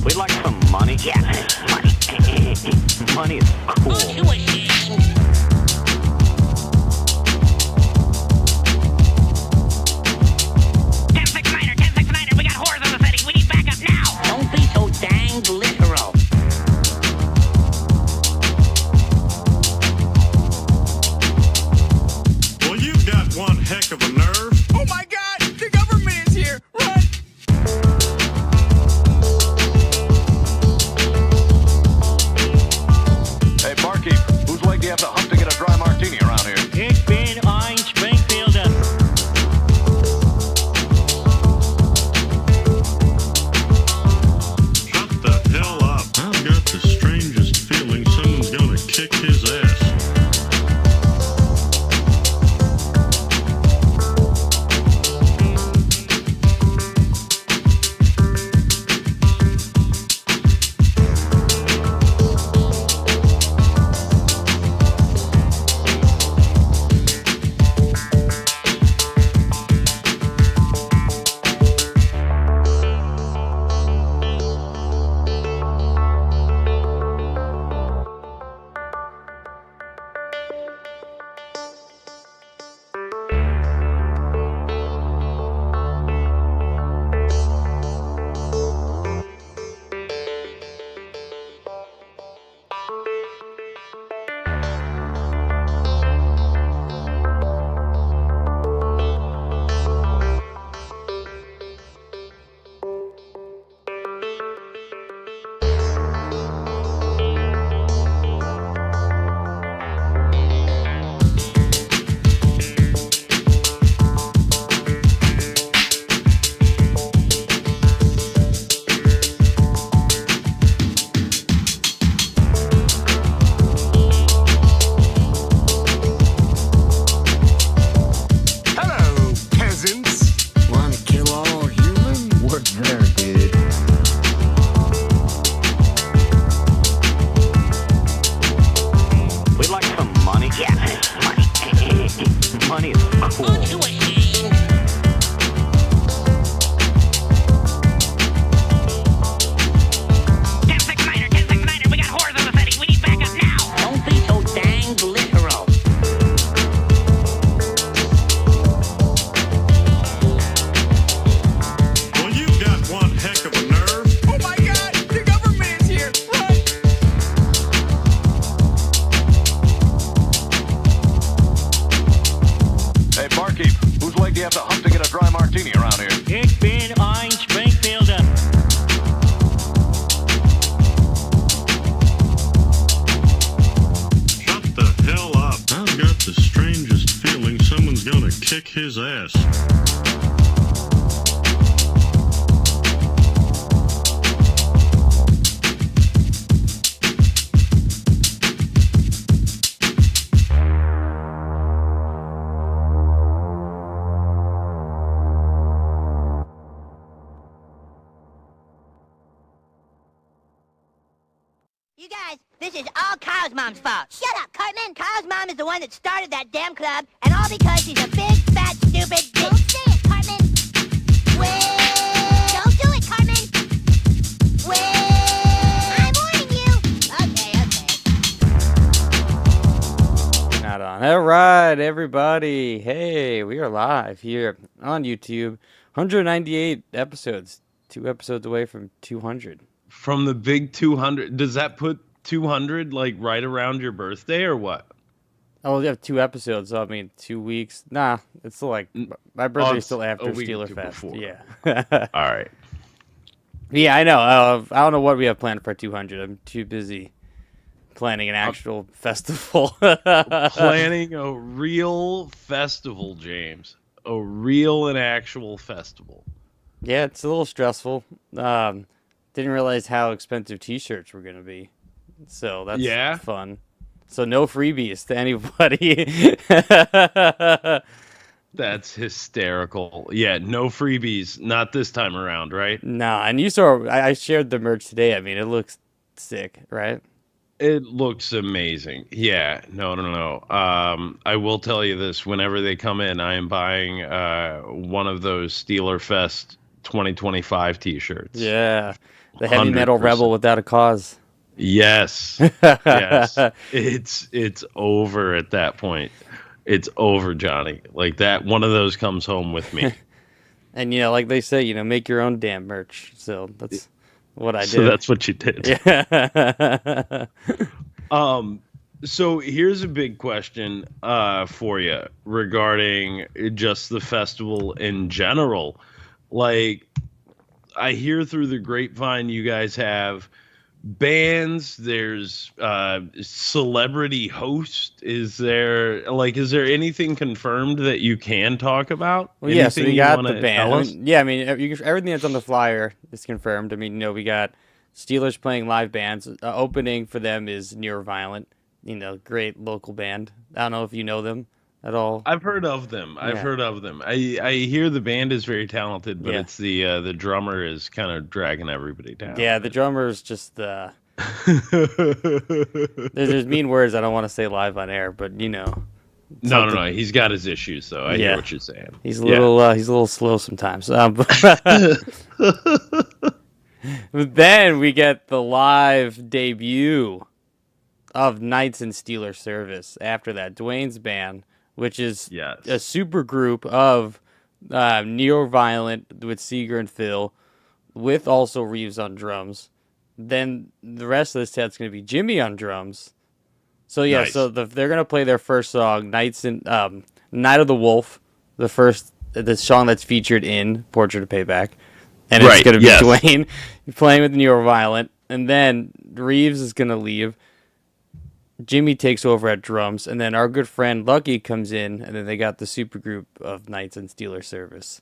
We'd like some money. Yeah, money. Money is cool. Aren't you ashamed? 10-6-9er, we got whores in the city. We need backup now. Don't be so dang literal. Well, you've got one heck of a nerve. Oh my God! The government is here! Run! Hey, barkeep, whose leg do you have to hump to get a dry martini around here? Ich bin ein Springfielder. Shut the hell up. I've got the strangest feeling someone's gonna kick his ass. Hello, peasants. Want to kill all humans? What's there, dude? We'd like some money. Yeah, money. Money is cool. Aren't you ashamed? We got whores in the city. We need backup now. Don't be so dang literal. Well, you've got one heck of a nerve. Oh my God! The government is here! Run! Hey, barkeep, whose leg do you have to hump to get a dry martini around here? Ich bin ein Springfielder. Shut the hell up. I've got the strangest feeling someone's gonna kick his ass. You guys, this is all Kyle's mom's fault. Shut up, Cartman. Kyle's mom is the one that started that damn club, and all because she's a big, fat, stupid bitch. Don't say it, Cartman. Wait. Don't do it, Cartman. Wait. I'm warning you. Okay. Not on. All right, everybody. Hey, we are live here on YouTube. 198 episodes. 2 episodes away from 200. From the big 200, does that put 200 like right around your birthday or what? Oh, we have 2 episodes. So I mean, 2 weeks. Nah, it's still like my birthday's still after a week or Steeler two Fest. before. Yeah. All right. Yeah, I know. I don't know what we have planned for 200. I'm too busy planning an actual festival. Planning a real festival, James. A real and actual festival. Yeah, it's a little stressful. Didn't realize how expensive T-shirts were gonna be, so that's fun. So no freebies to anybody. That's hysterical. Yeah, no freebies. Not this time around, right? No, and you saw I shared the merch today. I mean, it looks sick, right? It looks amazing. Yeah, no. I will tell you this: whenever they come in, I am buying one of those Steeler Fest 2025 T-shirts. Yeah. The heavy metal 100%. rebel without a cause. Yes. Yes. It's over at that point. It's over, Johnny. Like that, one of those comes home with me. And, like they say, make your own damn merch. So that's what I did. So that's what you did. Yeah. So here's a big question for you regarding just the festival in general. Like, I hear through the grapevine you guys have bands, there's celebrity host. Is there anything confirmed that you can talk about? Well, yeah, so we got the band. You Everything that's on the flyer is confirmed. I mean, we got Steelers playing live bands. Opening for them is Near Violent, great local band. I don't know if you know them at all. I've heard of them. I hear the band is very talented, but it's the drummer is kind of dragging everybody down. Yeah, the drummer is just there's mean words I don't want to say live on air, but No. He's got his issues, though. I hear what you're saying. He's a little slow sometimes. But then we get the live debut of Knights in Steeler Service. After that, Dwayne's band, which is a super group of neo-violent with Seeger and Phil, with also Reeves on drums. Then the rest of the set's going to be Jimmy on drums. So Nice. So they're going to play their first song, Night of the Wolf, the song that's featured in Portrait of Payback. And it's going to be Dwayne playing with neo-violent. And then Reeves is going to leave. Jimmy takes over at drums, and then our good friend Lucky comes in, and then they got the super group of Knights in Steeler Service.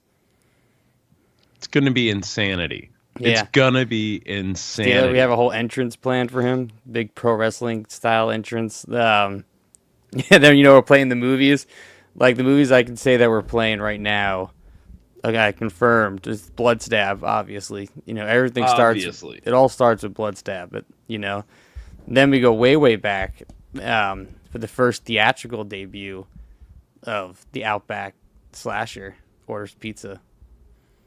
It's going to be insanity. Yeah. It's going to be insanity. We have a whole entrance planned for him, big pro wrestling style entrance. Then, we're playing the movies. Like the movies I can say that we're playing right now, I confirmed, is Bloodstab, obviously. Everything starts, it all starts with Bloodstab, but, Then we go way, way back for the first theatrical debut of the Outback slasher, Orders Pizza.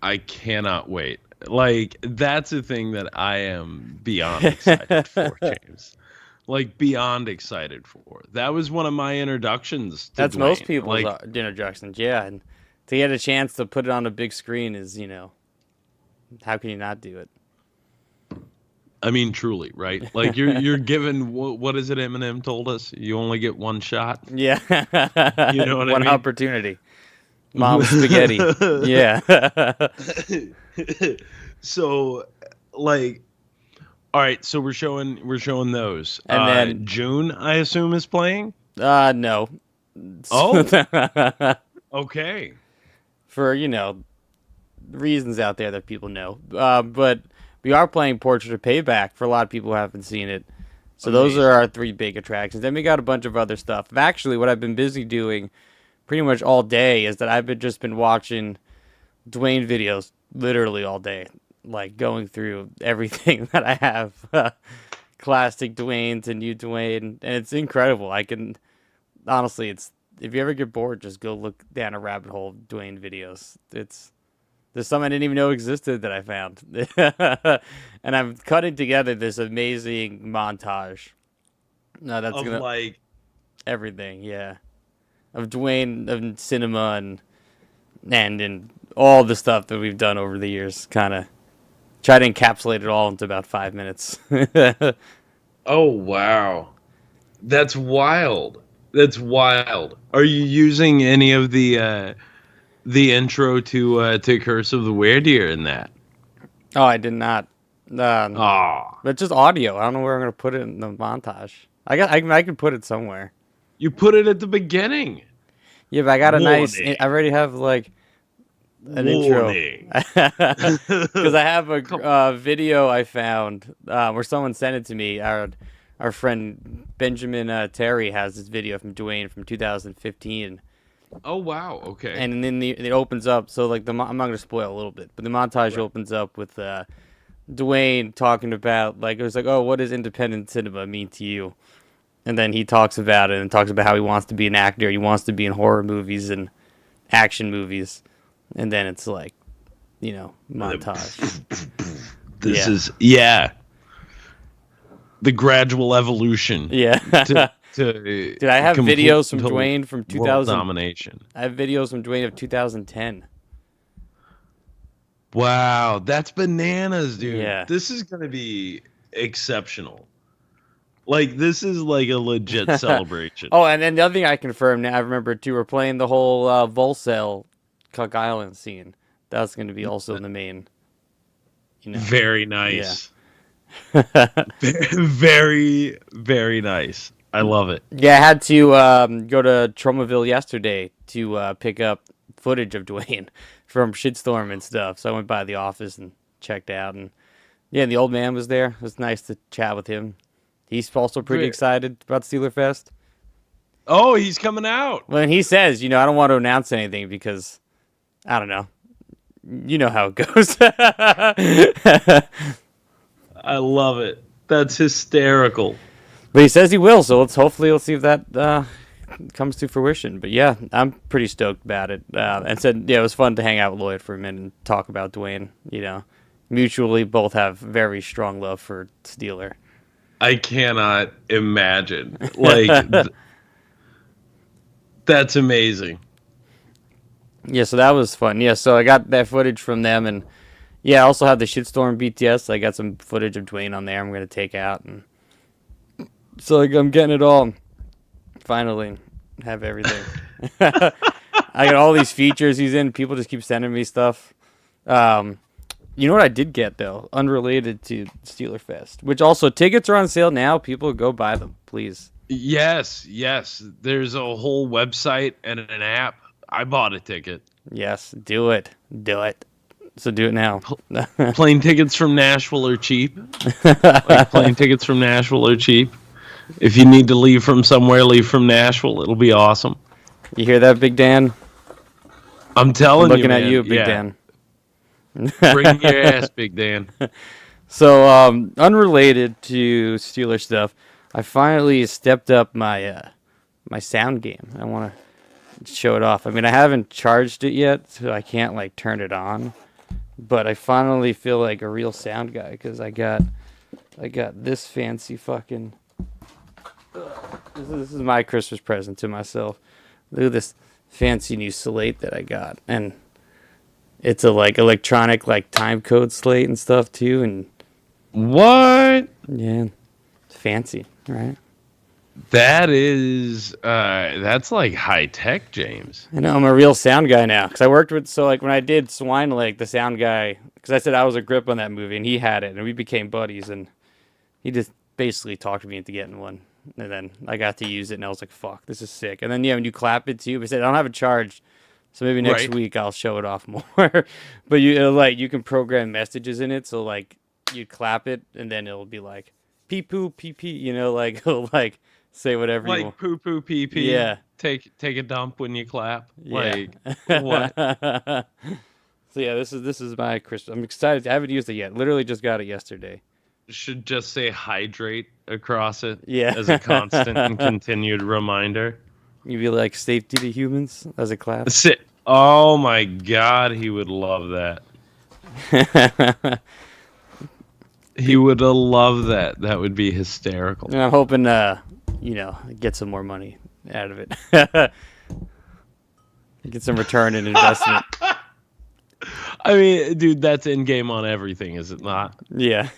I cannot wait. Like, that's a thing that I am beyond excited for, James. Like, beyond excited for. That was one of my introductions to That's Dwayne. most people's introductions, yeah. And to get a chance to put it on a big screen is, how can you not do it? I mean, truly, right? Like you're given what is it? Eminem told us you only get one shot. Yeah, you know what I mean? One opportunity. Mom spaghetti. Yeah. So, like, all right. So we're showing those, and then June, I assume, is playing. No. Oh. Okay. For reasons out there that people know, but. We are playing Portrait of Payback for a lot of people who haven't seen it. So Those are our three big attractions. Then we got a bunch of other stuff. Actually, what I've been busy doing pretty much all day is that I've just been watching Dwayne videos literally all day. Like going through everything that I have. Classic Dwayne's and new Dwayne. And it's incredible. Honestly, if you ever get bored, just go look down a rabbit hole of Dwayne videos. There's some I didn't even know existed that I found. And I'm cutting together this amazing montage. No, that's gonna like everything, yeah. Of Dwayne, of cinema and all the stuff that we've done over the years. Kinda try to encapsulate it all into about 5 minutes. Oh wow. That's wild. That's wild. Are you using any of the intro to Curse of the Werdeer in that? Oh, I did not. But just audio. I don't know where I'm gonna put it in the montage. I can put it somewhere. You put it at the beginning. Yeah, but I got I already have like an intro. Because I have a video I found where someone sent it to me. Our friend Benjamin Terry has this video from Dwayne from 2015. Oh wow! Okay. And then it opens up. So like I'm not gonna spoil a little bit, but the montage opens up with Dwayne talking about it was like, oh, what does independent cinema mean to you? And then he talks about it and talks about how he wants to be an actor. He wants to be in horror movies and action movies. And then it's like, montage. This Yeah. is the gradual evolution. Yeah. To Dude, I have complete videos from total Dwayne from world 2000. domination. I have videos from Dwayne of 2010. Wow, that's bananas, dude. Yeah. This is gonna be exceptional. Like, this is like a legit celebration. Oh, and then the other thing I confirmed now, I remember too, we're playing the whole Volcel Cook Island scene. That's going to be also in the main. You know. Very nice. Very, very nice. I love it. Yeah, I had to go to Tromaville yesterday to pick up footage of Dwayne from Shitstorm and stuff. So I went by the office and checked out, and yeah, the old man was there. It was nice to chat with him. He's also pretty Great. excited about Steeler Fest. Oh, he's coming out. Well, and he says, I don't want to announce anything because, I don't know. You know how it goes. I love it. That's hysterical. But he says he will, so hopefully let's see if that comes to fruition. But yeah, I'm pretty stoked about it. And said, yeah, it was fun to hang out with Lloyd for a minute and talk about Dwayne. Mutually both have very strong love for Steeler. I cannot imagine. Like, that's amazing. Yeah, so that was fun. Yeah, so I got that footage from them, and yeah, I also have the Shitstorm BTS. I got some footage of Dwayne on there I'm going to take out. And so I'm getting it all. Finally, have everything. I got all these features he's in. People just keep sending me stuff. You know what I did get, though? Unrelated to Steeler Fest, which also tickets are on sale now. People go buy them, please. Yes. There's a whole website and an app. I bought a ticket. Yes, do it. Do it. So do it now. Plane tickets from Nashville are cheap. Like, plane tickets from Nashville are cheap. If you need to leave from somewhere, leave from Nashville. It'll be awesome. You hear that, Big Dan? I'm telling I'm you, looking at man. you, Big Yeah. Dan. Bring your ass, Big Dan. So, unrelated to Steeler stuff, I finally stepped up my my sound game. I want to show it off. I mean, I haven't charged it yet, so I can't like turn it on. But I finally feel like a real sound guy because I got this fancy fucking. This is my Christmas present to myself. Look at this fancy new slate that I got, and it's a like electronic like time code slate and stuff too, and What? yeah, it's fancy, right? That is, that's like high tech, James. I know I'm a real sound guy now because I worked with when I did Swine Lake, the sound guy, because I said I was a grip on that movie and he had it and we became buddies and he just basically talked me into getting one and then I got to use it and I was like, fuck, this is sick. And then when you clap it too, I said I don't have it charged, so maybe next Right. week I'll show it off more. But you can program messages in it, so like you clap it and then it'll be like pee poo pee pee, it'll like say whatever you Like want. poo poo pee pee. Yeah. Take a dump when you clap. Yeah. Like what? So yeah, this is my Christmas. I'm excited. I haven't used it yet. Literally just got it yesterday. Should just say hydrate across it. Yeah. As a constant and continued reminder. You be like safety to humans as a clap. Sit. Oh my God, he would love that. He would love that. That would be hysterical. And I'm hoping get some more money out of it. Get some return in investment. I mean, dude, that's in game on everything, is it not? Yeah.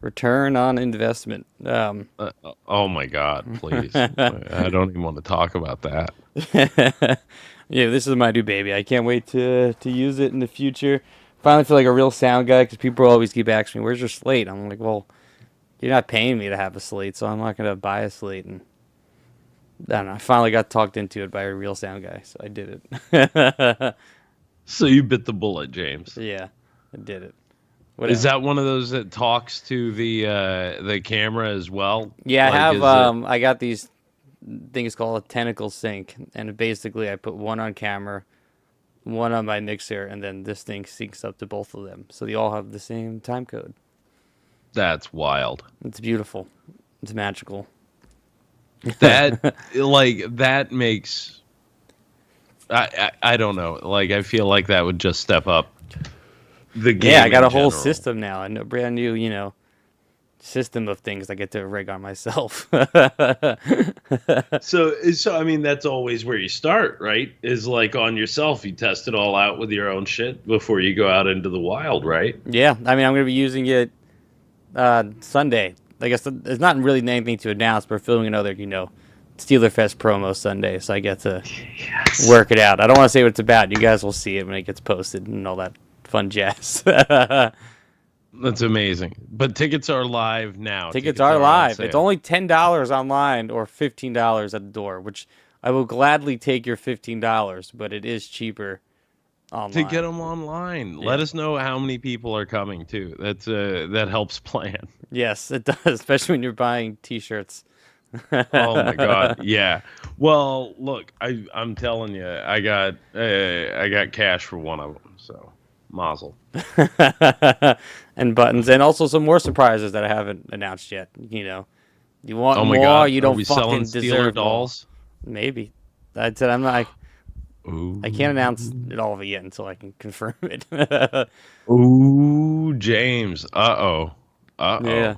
Return on investment. Oh my God, please! I don't even want to talk about that. Yeah, this is my new baby. I can't wait to use it in the future. Finally feel like a real sound guy because people always keep asking me, "Where's your slate?" I'm like, "Well, you're not paying me to have a slate, so I'm not gonna buy a slate." And I don't know. I finally got talked into it by a real sound guy, so I did it. So you bit the bullet, James. Yeah, I did it. Is that one of those that talks to the camera as well? Yeah, Like, I have. is I got these things called a tentacle sync, and basically I put one on camera, one on my mixer, and then this thing syncs up to both of them, so they all have the same time code. That's wild. It's beautiful. It's magical. That that makes. I don't know. Like, I feel like that would just step up the game. Yeah, I got in a whole general. system now, and a brand new, system of things I get to rig on myself. So I mean, that's always where you start, right? Is like on yourself. You test it all out with your own shit before you go out into the wild, right? Yeah, I mean, I'm gonna be using it Sunday. I guess there's not really anything to announce. But we're filming another, Steeler Fest promo Sunday, so I get to work it out. I don't want to say what it's about. You guys will see it when it gets posted and all that fun jazz. That's amazing. But tickets are live now. Tickets are live. on It's sale. only $10 online or $15 at the door, which I will gladly take your $15, but it is cheaper online. to get them online. Let us know how many people are coming too. That helps plan. Yes, it does, especially when you're buying T-shirts. Oh my god, yeah. Well, look, I'm telling you, I got cash for one of them, so mazel. And buttons, and also some more surprises that I haven't announced yet. You want Oh my more? god, You are don't we fucking selling deserve Steeler more. dolls? Maybe. I said I'm not. Ooh. I can't announce it all of it yet until I can confirm it. Ooh, James. Uh-oh. Yeah.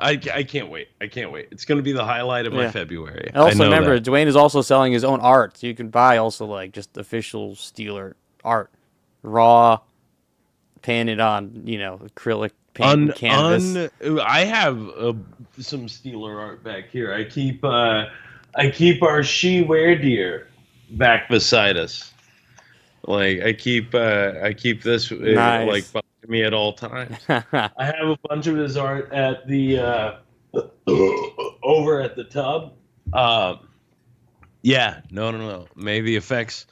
I can't wait. I can't wait. It's going to be the highlight of my Yeah. February. And also I know remember, that. Dwayne is also selling his own art, so you can buy also like just official Steeler art, raw, painted on acrylic paint and canvas. I have some Steeler art back here. I keep our she were deer back beside us. Like I keep this Nice. like by me at all times. I have a bunch of his art at the over at the tub. Yeah, no. May the effects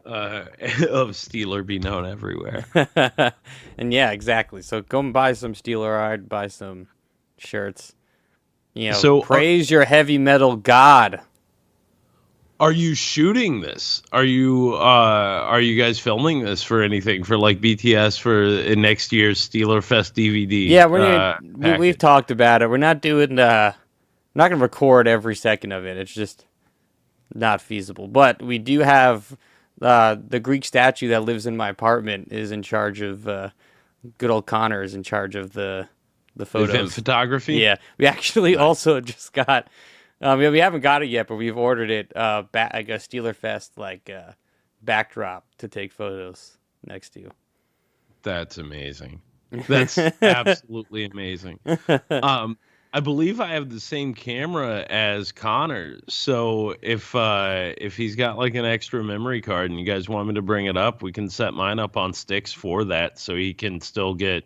of Steeler be known everywhere. And yeah, exactly. So go and buy some Steeler art, buy some shirts. So, praise your heavy metal god. Are you shooting this? Are you guys filming this for anything for like BTS for next year's Steeler Fest DVD? Yeah, we've package? talked about it. We're not doing. Not gonna record every second of it. It's just not feasible. But we do have the Greek statue that lives in my apartment is in charge of. Good old Connor is in charge of the photos. Event photography. Yeah, we actually also just got. We haven't got it yet, but we've ordered it. Like a Steeler Fest backdrop to take photos next to. That's amazing. That's absolutely amazing. I believe I have the same camera as Connor, so if he's got like an extra memory card and you guys want me to bring it up, we can set mine up on sticks for that, so he can still get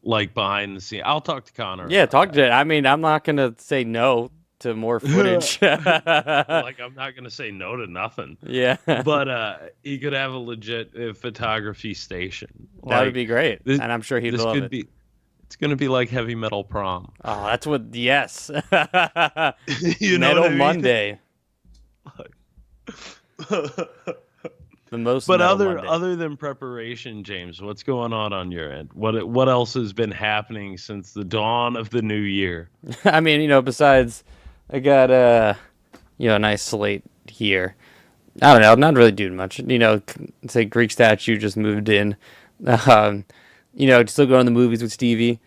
like behind the scene. I'll talk to Connor. Yeah, about talk that. to. I mean, I'm not gonna say no to more footage. Like I'm not gonna say no to nothing. Yeah, But he could have a legit photography station. that would be great, this- and I'm sure he'd This love could it. be. It's gonna be like heavy metal prom. Oh, that's what. Yes, You know Metal what I mean? Monday, the most. But Metal Monday. other than preparation, James, what's going on your end? What else has been happening since the dawn of the new year? I mean, besides, I got a nice slate here. I don't know, not really doing much. Say Greek statue just moved in. Still going to the movies with Stevie,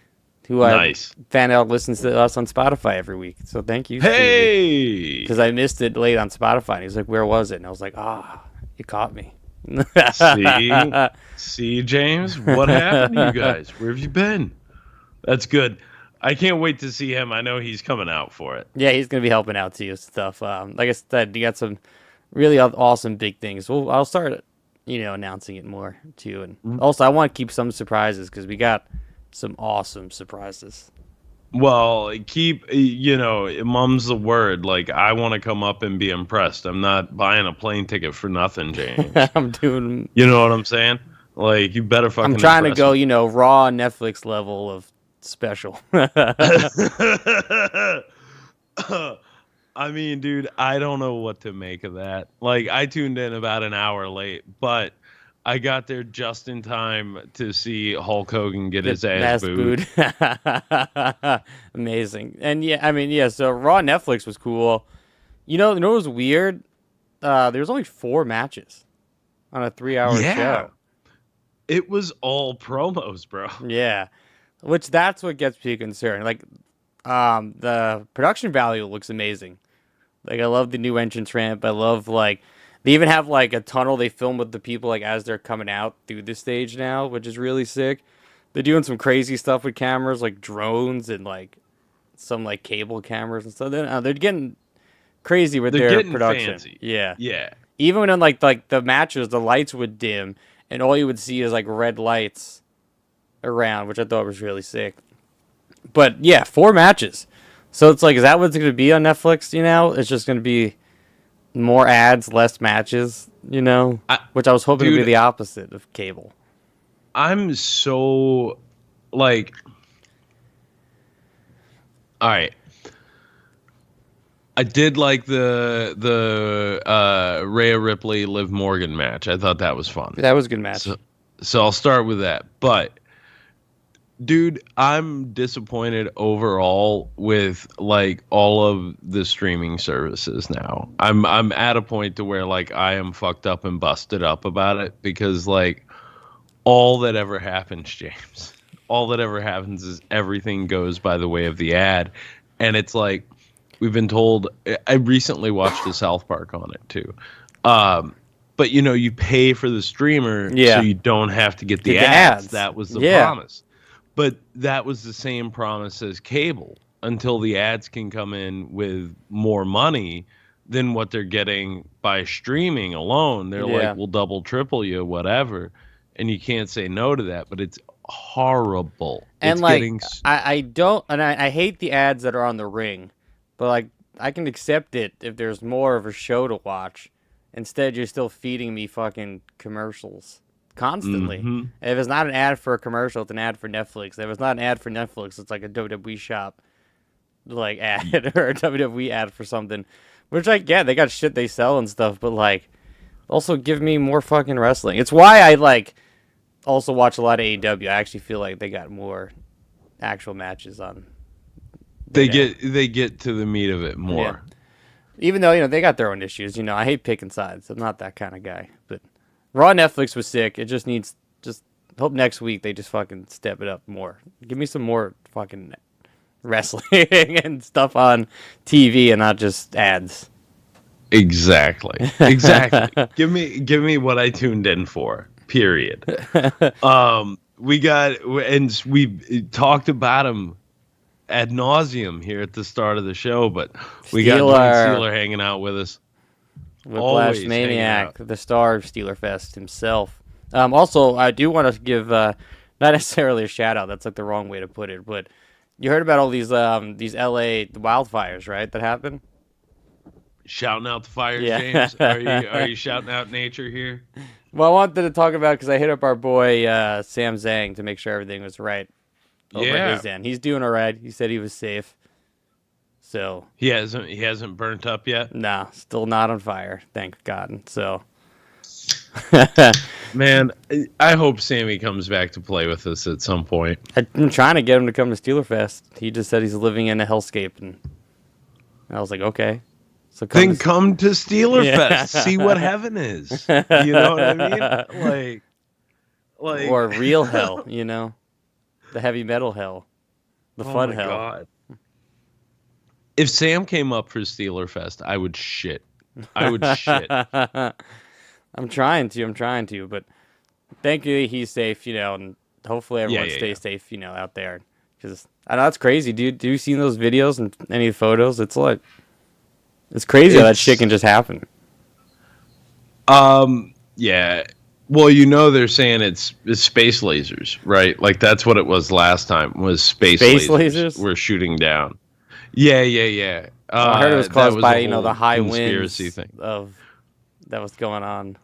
who Nice. I found out listens to us on Spotify every week. So thank you, Hey, because I missed it late on Spotify. And he's like, "Where was it?" And I was like, you caught me." see, James, what happened to you guys? Where have you been? That's good. I can't wait to see him. I know he's coming out for it. Yeah, he's gonna be helping out too stuff. Like I said, you got some really awesome big things. Well, I'll start, announcing it more too. And also, I want to keep some surprises because we got some awesome surprises. Well, mum's the word. Like, I want to come up and be impressed. I'm not buying a plane ticket for nothing, James. I'm doing. You know what I'm saying? Like, you better fucking I'm trying to impress go, me. raw Netflix level of special. I mean, dude, I don't know what to make of that. Like, I tuned in about an hour late, but I got there just in time to see Hulk Hogan get his ass booed. Amazing. And so raw Netflix was cool. You know what was weird? There was only 4 matches on a 3-hour show. It was all promos, bro. Yeah, which that's what gets me concerned. Like, the production value looks amazing. Like, I love the new entrance ramp. I love, like, they even have, like, a tunnel they film with the people, like, as they're coming out through the stage now, which is really sick. They're doing some crazy stuff with cameras, like drones and, like, some, like, cable cameras and stuff. They're getting crazy with They're their getting production. fancy. Yeah. Yeah. Even when, in, like, the matches, the lights would dim, and all you would see is, like, red lights around, which I thought was really sick. But, yeah, 4 matches. So it's like, is that what's going to be on Netflix, you know? It's just going to be more ads, less matches, you know? Which I was hoping to be the opposite of cable. I'm so, like... All right. I did like the Rhea Ripley, Liv Morgan match. I thought that was fun. That was a good match. So I'll start with that. But... Dude, I'm disappointed overall with like all of the streaming services now. I'm at a point to where like I am fucked up and busted up about it because like all that ever happens, James, all that ever happens is everything goes by the way of the ad. And it's like we've been told. I recently watched a South Park on it too. But you know, you pay for the streamer so you don't have to get the ads. That was the promise. But that was the same promise as cable until the ads can come in with more money than what they're getting by streaming alone. They're like, we'll double, triple you, whatever. And you can't say no to that, but it's horrible. And it's like, I hate the ads that are on the ring, but like, I can accept it if there's more of a show to watch. Instead, you're still feeding me fucking commercials. Constantly. Mm-hmm. If it's not an ad for a commercial, it's an ad for Netflix. If it's not an ad for Netflix, it's like a WWE shop like ad or a WWE ad for something. Which I get, they got shit they sell and stuff, but like also give me more fucking wrestling. It's why I like also watch a lot of AEW. I actually feel like they got more actual matches on. They get to the meat of it more. Yeah. Even though, you know, they got their own issues. You know, I hate picking sides. I'm not that kind of guy, but Raw Netflix was sick. It just needs, hope next week they just fucking step it up more. Give me some more fucking wrestling and stuff on TV and not just ads. Exactly. Give me what I tuned in for. Period. We talked about him ad nauseum here at the start of the show, but we got Dwayne Steeler hanging out with us. Whiplash Maniac, the star of Steeler Fest himself. Also, I do want to give not necessarily a shout out. That's like the wrong way to put it. But you heard about all these LA wildfires, right? That happened. Shouting out the fires, James. Are you shouting out nature here? Well, I wanted to talk about because I hit up our boy Sam Zhang to make sure everything was right over at his end. He's doing all right. He said he was safe. So he hasn't burnt up yet? Nah, still not on fire, thank God. So man, I hope Sammy comes back to play with us at some point. I'm trying to get him to come to Steeler Fest. He just said he's living in a hellscape, and I was like, okay. So come to Steeler Fest. See what heaven is. You know what I mean? Like or real hell, you know? The heavy metal hell. The fun hell. God. If Sam came up for Steeler Fest, I would shit. I'm trying to, but thankfully he's safe, you know, and hopefully everyone stays safe, you know, out there. Because I know it's crazy, dude. Do you seen those videos and any photos? It's like, it's crazy how that shit can just happen. Yeah. Well, you know they're saying it's space lasers, right? Like that's what it was last time. Was space lasers were shooting down. Yeah. I heard it was caused by the high conspiracy winds thing that was going on.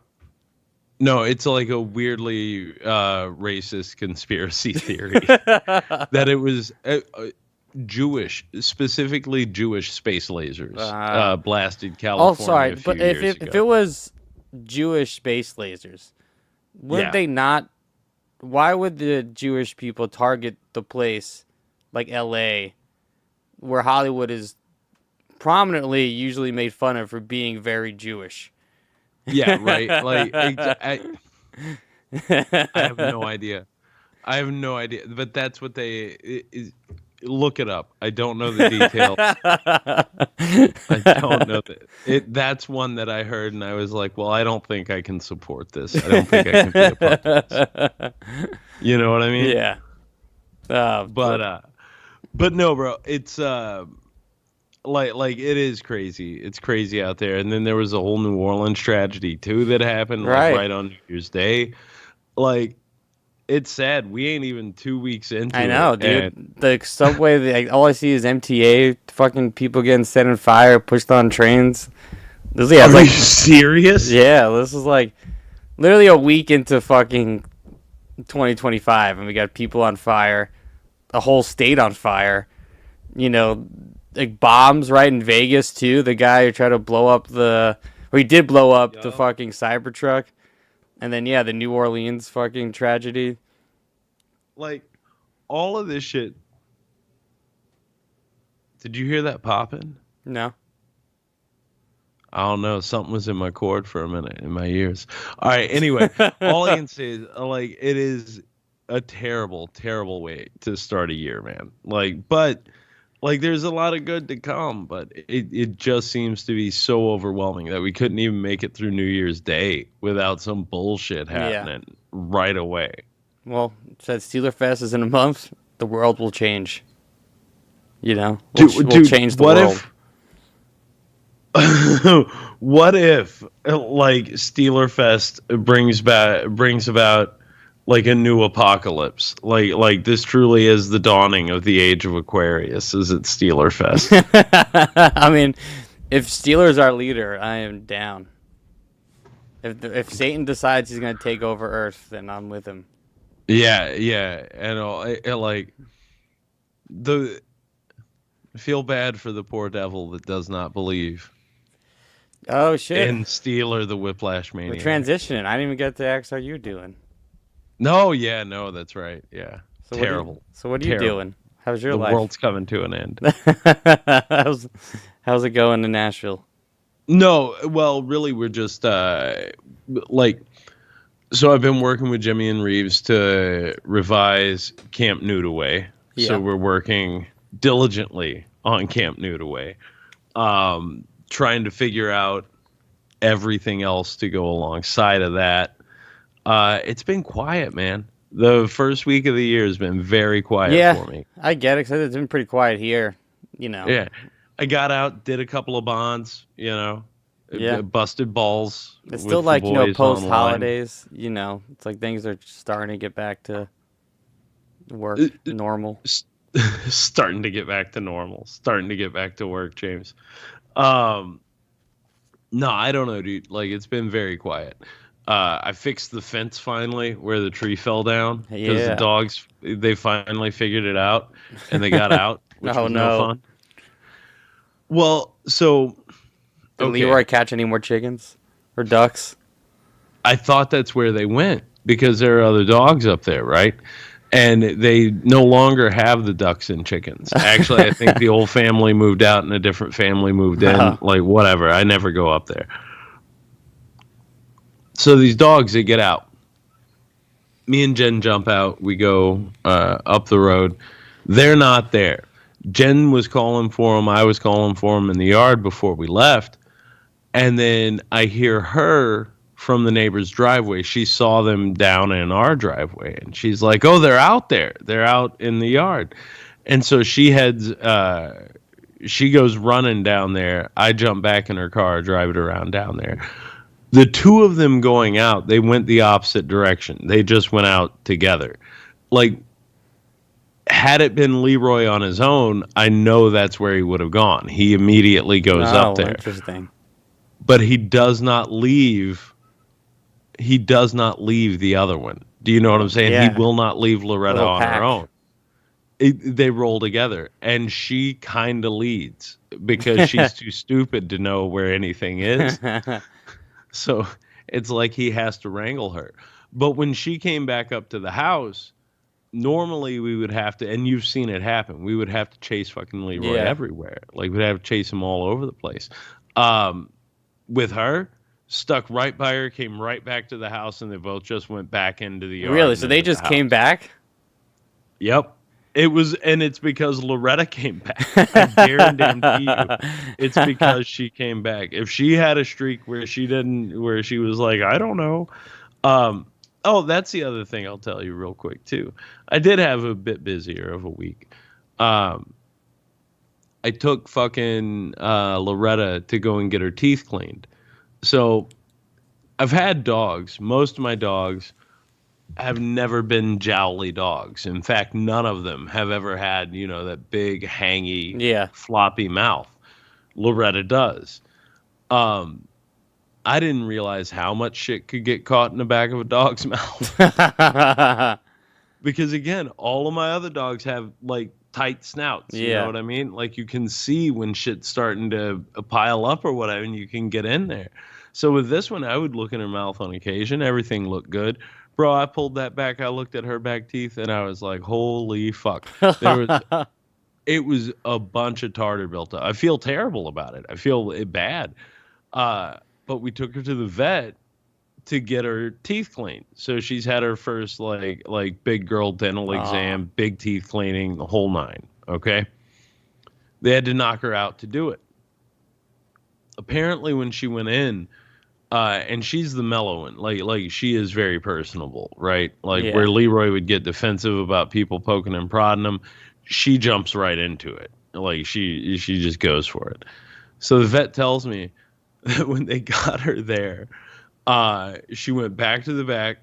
No, it's like a weirdly racist conspiracy theory that it was Jewish, specifically Jewish space lasers blasted California. Oh, sorry, a few but years if it was Jewish space lasers, would they not? Why would the Jewish people target the place like L.A., where Hollywood is prominently usually made fun of for being very Jewish? Yeah, right. Like, I have no idea. I have no idea. But that's what look it up. I don't know the details. I don't know that's one that I heard and I was like, well, I don't think I can support this. I don't think I can be a part of this. You know what I mean? Yeah. But no, bro, it's like it is crazy. It's crazy out there. And then there was a whole New Orleans tragedy too that happened right on New Year's Day. Like, it's sad. We ain't even 2 weeks into it. I know, dude. The subway, all I see is MTA, fucking people getting set on fire, pushed on trains. Are you serious? Yeah, this is like literally a week into fucking 2025, and we got people on fire, a whole state on fire. You know, like bombs right in Vegas too. The guy who tried to blow up he did blow up the fucking Cybertruck. And then, the New Orleans fucking tragedy. Like, all of this shit. Did you hear that popping? No. I don't know. Something was in my cord for a minute, in my ears. All right, anyway. All I can say is, like, it is a terrible, terrible way to start a year, man. But there's a lot of good to come, but it just seems to be so overwhelming that we couldn't even make it through New Year's Day without some bullshit happening right away. Well, said Steeler Fest is in a month. The world will change. You know, we'll change the world. What if like Steeler Fest brings about like a new apocalypse, like this truly is the dawning of the age of Aquarius. Is it Steeler Fest? I mean, if Steeler's our leader, I am down. If Satan decides he's gonna take over Earth, then I'm with him. Yeah, and I feel bad for the poor devil that does not believe. Oh shit! In Steeler, the Whiplash Maniac. We're transitioning. I didn't even get to ask how you doing. No, that's right. Yeah. So terrible. What are you doing? How's your life? The world's coming to an end. How's it going in Nashville? No, well, really, we're just so I've been working with Jimmy and Reeves to revise Camp Nude Away. Yeah. So we're working diligently on Camp Nude Away, trying to figure out everything else to go alongside of that. It's been quiet, man. The first week of the year has been very quiet for me. I get it, because it's been pretty quiet here, you know. Yeah. I got out, did a couple of bonds, you know. Yeah. Busted balls. It's still like, post-holidays, you know. It's like things are starting to get back to work, normal. Starting to get back to normal. Starting to get back to work, James. No, I don't know, dude. Like, it's been very quiet. I fixed the fence finally where the tree fell down because the dogs, they finally figured it out and they got out, which was no fun. Well, so did Leroy catch any more chickens or ducks? I thought that's where they went because there are other dogs up there, right? And they no longer have the ducks and chickens. Actually, I think the old family moved out and a different family moved in. Like, whatever. I never go up there. So these dogs, they get out. Me and Jen jump out. We go up the road. They're not there. Jen was calling for them. I was calling for them in the yard before we left. And then I hear her from the neighbor's driveway. She saw them down in our driveway. And she's like, oh, they're out there. They're out in the yard. And so she heads, she goes running down there. I jump back in her car, drive it around down there. The two of them going out, they went the opposite direction. They just went out together. Like, had it been Leroy on his own, I know that's where he would have gone. He immediately goes up there. Interesting. But he does not leave. He does not leave the other one. Do you know what I'm saying? Yeah. He will not leave Loretta on her own. They roll together, and she kind of leads because she's too stupid to know where anything is. So it's like he has to wrangle her. But when she came back up to the house, normally we would have to, and you've seen it happen, we would have to chase fucking Leroy everywhere. Like, we'd have to chase him all over the place. With her, stuck right by her, came right back to the house, and they both just went back into the yard. Really? and So they into the just came house. back? Yep. It's because Loretta came back. I guarantee you, it's because she came back. If she had a streak where she was like, I don't know. Oh, that's the other thing I'll tell you real quick too. I did have a bit busier of a week. I took fucking Loretta to go and get her teeth cleaned. So I've had dogs. Most of my dogs have never been jowly dogs. In fact, none of them have ever had, that big, hangy, floppy mouth. Loretta does. I didn't realize how much shit could get caught in the back of a dog's mouth. Because, again, all of my other dogs have, like, tight snouts. You know what I mean? Like, you can see when shit's starting to pile up or whatever, and you can get in there. So with this one, I would look in her mouth on occasion. Everything looked good. Bro, I pulled that back. I looked at her back teeth, and I was like, holy fuck. It was a bunch of tartar built up. I feel terrible about it. I feel bad. But we took her to the vet to get her teeth cleaned. So she's had her first, like big girl dental exam, big teeth cleaning, the whole nine, okay? They had to knock her out to do it. Apparently, when she went in, and she's the mellow one. Like she is very personable, right? Like where Leroy would get defensive about people poking and prodding him, she jumps right into it. Like she just goes for it. So the vet tells me that when they got her there, she went back to the back.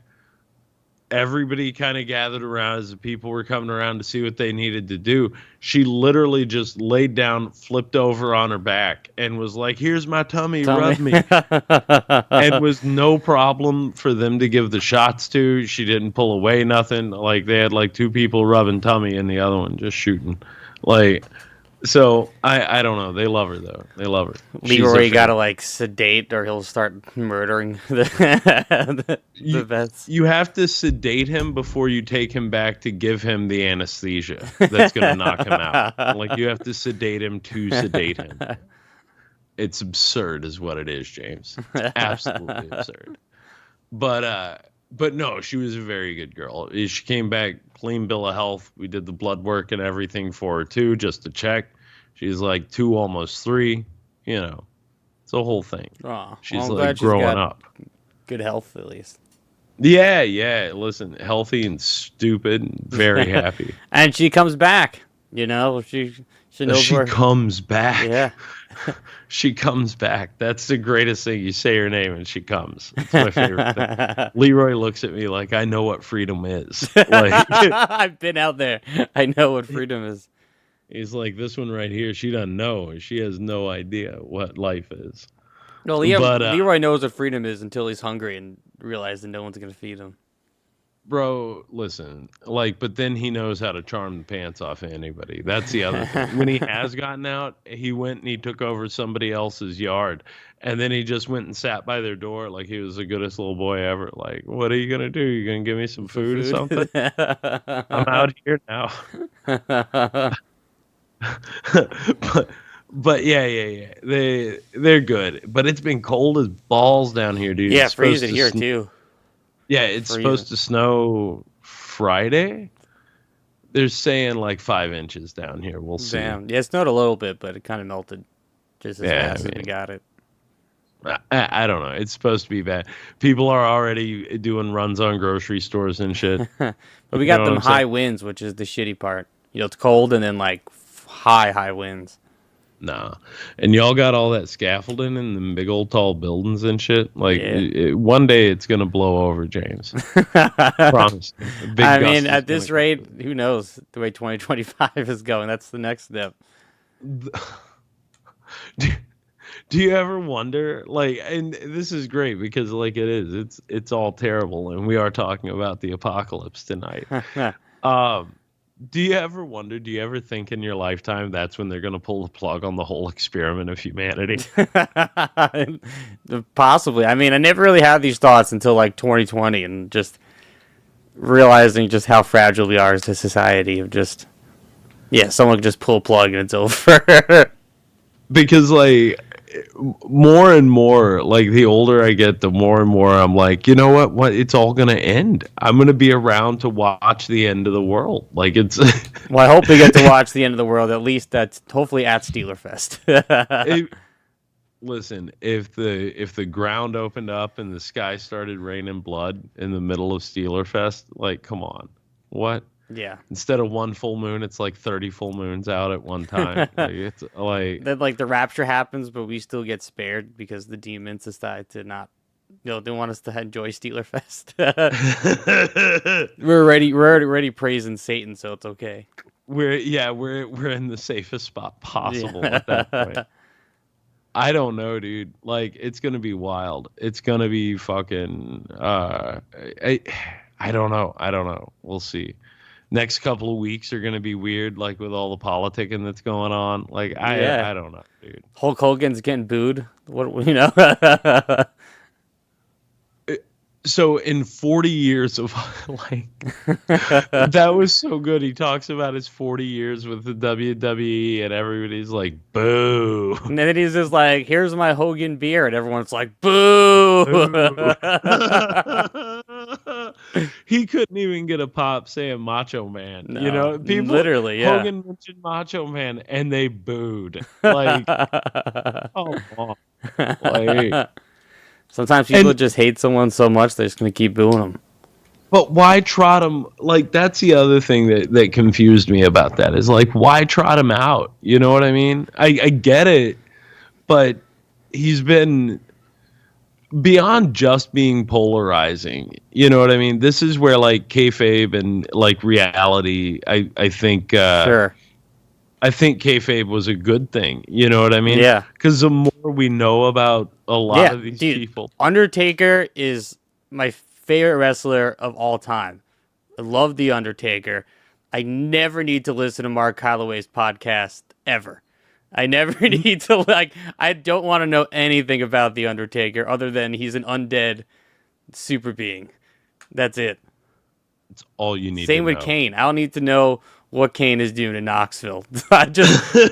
Everybody kind of gathered around as the people were coming around to see what they needed to do. She literally just laid down, flipped over on her back, and was like, here's my tummy. Rub me. And was no problem for them to give the shots to. She didn't pull away, nothing. Like, they had, like, two people rubbing tummy and the other one just shooting. Like, so, I don't know. They love her, though. They love her. Leroy got to, like, sedate or he'll start murdering the vets. You have to sedate him before you take him back to give him the anesthesia that's going to knock him out. Like, you have to sedate him to sedate him. It's absurd is what it is, James. It's absolutely absurd. But no, she was a very good girl. She came back, clean bill of health. We did the blood work and everything for her, too, just to check. She's like 2, almost 3. It's a whole thing. Oh, she's well, like growing up. Good health, at least. Yeah. Listen, healthy and stupid and very happy. And she comes back. She knows She comes back. Yeah. She comes back. That's the greatest thing. You say her name and she comes. It's my favorite thing. Leroy looks at me like I know what freedom is. Like, I've been out there. I know what freedom is. He's like, this one right here, she doesn't know. She has no idea what life is. No, Leroy knows what freedom is until he's hungry and realizes that no one's going to feed him. Bro, listen, but then he knows how to charm the pants off anybody. That's the other thing. When he has gotten out, he went and he took over somebody else's yard. And then he just went and sat by their door like he was the goodest little boy ever. Like, what are you going to do? You going to give me some food or something? I'm out here now. But yeah. They're good. But it's been cold as balls down here, dude. Yeah, freezing here, too. Yeah, it's supposed to snow Friday. They're saying like 5 inches down here. We'll see. Damn. Yeah, it snowed a little bit, but it kind of melted just as fast as we got it. I don't know. It's supposed to be bad. People are already doing runs on grocery stores and shit. But we got them high winds, which is the shitty part. It's cold and then like high winds. Nah. And y'all got all that scaffolding and the big old tall buildings and shit. Like, one day it's going to blow over, James. Promise. I mean, at this rate, who knows the way 2025 is going. That's the next step. Do you ever wonder, and this is great because, it's all terrible, and we are talking about the apocalypse tonight. Do you ever think in your lifetime that's when they're going to pull the plug on the whole experiment of humanity? Possibly. I mean, I never really had these thoughts until 2020 and just realizing just how fragile we are as a society of someone can just pull a plug and it's over. Because more and more, like the older I get, the more and more I'm like, you know what? What? It's all gonna end. I'm gonna be around to watch the end of the world. Like it's. Well, I hope we get to watch the end of the world. At least that's hopefully at Steelerfest. Listen, if the ground opened up and the sky started raining blood in the middle of Steelerfest, like, come on, what? Yeah. Instead of one full moon, it's like 30 full moons out at one time. Like, it's like Then like the rapture happens, but we still get spared because the demons decide to not, they want us to enjoy Steelerfest. we're already praising Satan, so it's okay. we're in the safest spot possible at that point. I don't know, dude. Like, it's gonna be wild. It's gonna be fucking. I don't know. We'll see. Next couple of weeks are gonna be weird, like with all the politicking that's going on. Like, I don't know, dude. Hulk Hogan's getting booed. What So in 40 years of like, that was so good. He talks about his 40 years with the WWE, and everybody's like, "Boo!" And then he's just like, "Here's my Hogan beer," and everyone's like, "Boo!" He couldn't even get a pop saying Macho Man. No, you know, people literally, yeah. Hogan mentioned Macho Man, and they booed. Like, oh, like. Sometimes people just hate someone so much they're just gonna keep booing them. But why trot him? Like, that's the other thing that confused me about that is like, why trot him out? You know what I mean? I get it, but he's been beyond just being polarizing. You know what I mean? This is where like kayfabe and like reality, I think Sure. I think kayfabe was a good thing. You know what I mean? Yeah. Because the more we know about a lot of these people. Undertaker is my favorite wrestler of all time. I love The Undertaker. I never need to listen to Mark Holloway's podcast ever. I never need to, like, I don't want to know anything about The Undertaker other than he's an undead super being. That's it. It's all you need. Same with Kane. I don't need to know what Kane is doing in Knoxville.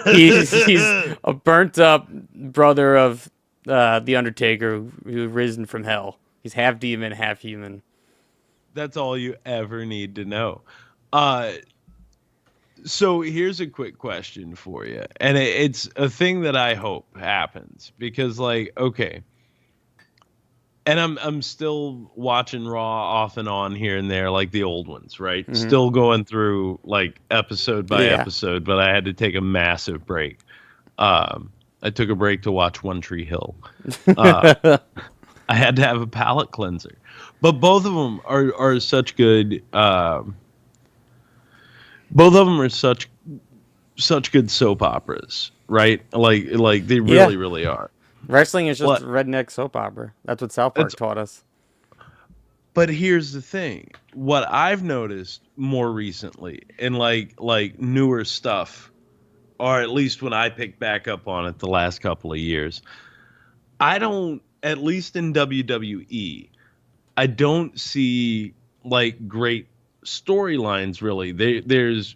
He's a burnt up brother of the Undertaker who risen from hell. He's half demon, half human. That's all you ever need to know. So here's a quick question for you, and it's a thing that I hope happens because, like, okay. And I'm still watching Raw off and on here and there, like the old ones, right? Mm-hmm. Still going through like episode by episode, but I had to take a massive break. I took a break to watch One Tree Hill. I had to have a palate cleanser, but both of them are such good. Both of them are such good soap operas, right? Like they really are. Wrestling is just redneck soap opera. That's what South Park taught us. But here's the thing. What I've noticed more recently in like newer stuff, or at least when I picked back up on it the last couple of years, I don't, at least in WWE, I don't see like great storylines really. There's,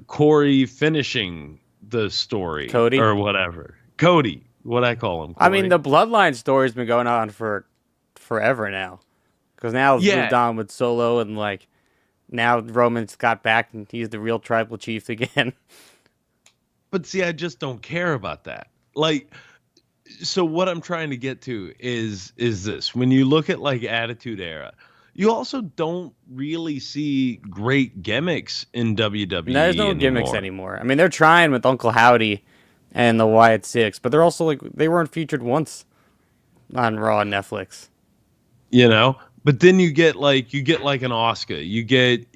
Corey finishing the story. Cody? Or whatever. Cody. What I call him. Corey. I mean, the Bloodline story's been going on for forever now. Because now it's moved on with Solo, and like now Roman's got back, and he's the real tribal chief again. But see, I just don't care about that. Like, so what I'm trying to get to is this: when you look at like Attitude Era, you also don't really see great gimmicks in WWE. There's no gimmicks anymore. I mean, they're trying with Uncle Howdy and the Wyatt Six, but they're also like they weren't featured once on Raw and Netflix. But then you get like an Oscar. You get,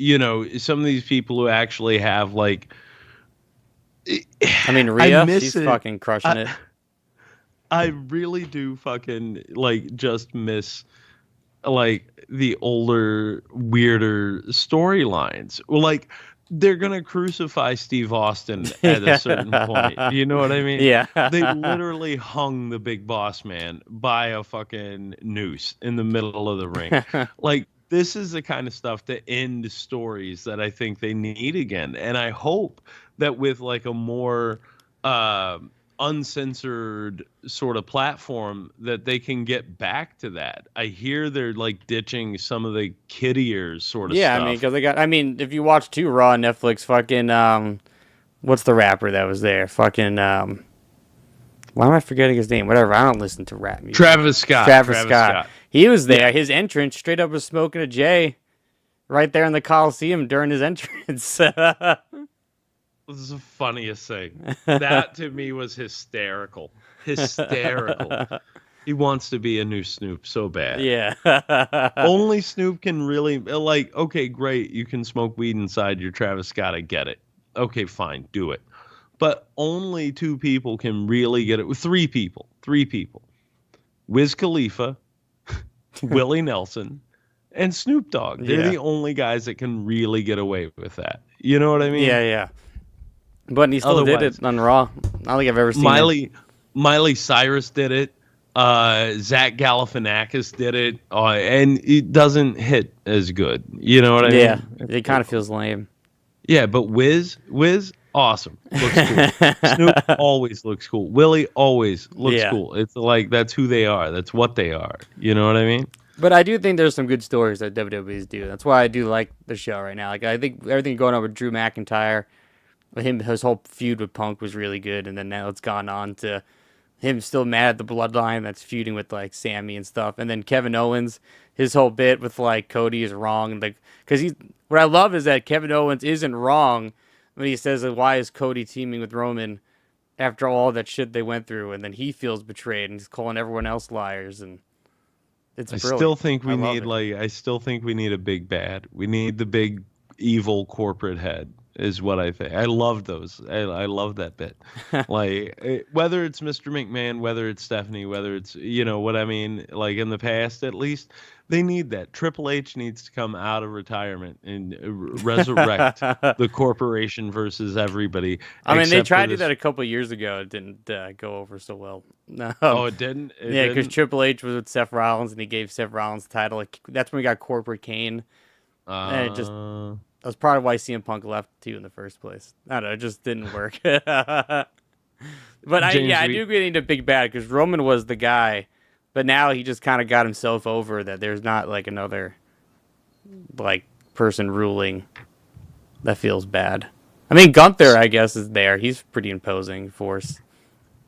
some of these people who actually have like. I mean, Rhea, she's fucking crushing it. I really do fucking like just miss like the older, weirder storylines. Well, like. They're going to crucify Steve Austin at a certain point. You know what I mean? Yeah. They literally hung the big boss man by a fucking noose in the middle of the ring. Like, this is the kind of stuff to end stories that I think they need again. And I hope that with like a more uncensored sort of platform that they can get back to that. I hear they're like ditching some of the kiddier sort of Yeah, stuff. I mean, because they got. I mean, if you watch too Raw on Netflix, fucking what's the rapper that was there? Fucking why am I forgetting his name? Whatever. I don't listen to rap music. Travis Scott. Travis Scott. He was there. Yeah. His entrance straight up was smoking a J, right there in the Coliseum during his entrance. This is the funniest thing. That to me was hysterical. Hysterical. He wants to be a new Snoop so bad. Yeah. Only Snoop can really, like, okay, great. You can smoke weed inside your Travis Scott. I get it. Okay, fine. Do it. But only two people can really get it. Three people. Wiz Khalifa, Willie Nelson, and Snoop Dogg. They're the only guys that can really get away with that. You know what I mean? Yeah. But he still did it on Raw. I don't think I've ever seen it. Miley Cyrus did it. Zach Galifianakis did it. And it doesn't hit as good. You know what I mean? Yeah, it kind of feels lame. Yeah, but Wiz, awesome. Looks cool. Snoop always looks cool. Willie always looks cool. It's like that's who they are. That's what they are. You know what I mean? But I do think there's some good stories that WWE's do. That's why I do like the show right now. Like I think everything going on with Drew McIntyre, his whole feud with Punk was really good, and then now it's gone on to him still mad at the Bloodline that's feuding with like Sammy and stuff, and then Kevin Owens, his whole bit with like Cody is wrong, like because what I love is that Kevin Owens isn't wrong when he says that why is Cody teaming with Roman after all that shit they went through, and then he feels betrayed and he's calling everyone else liars, and it's brilliant. I still think we need a big bad. We need the big evil corporate head. Is what I think. I love those. I love that bit. Like whether it's Mr. McMahon, whether it's Stephanie, whether it's what I mean. Like in the past, at least they need that. Triple H needs to come out of retirement and resurrect the corporation versus everybody. I mean, they tried to do that a couple of years ago. It didn't go over so well. Oh, it didn't. Yeah, because Triple H was with Seth Rollins and he gave Seth Rollins the title. Like that's when we got Corporate Kane. And it just. That's probably why CM Punk left too in the first place. I don't know, it just didn't work. But I do agree they need a big bad because Roman was the guy, but now he just kind of got himself over that there's not like another like person ruling that feels bad. I mean, Gunther, I guess, is there. He's pretty imposing force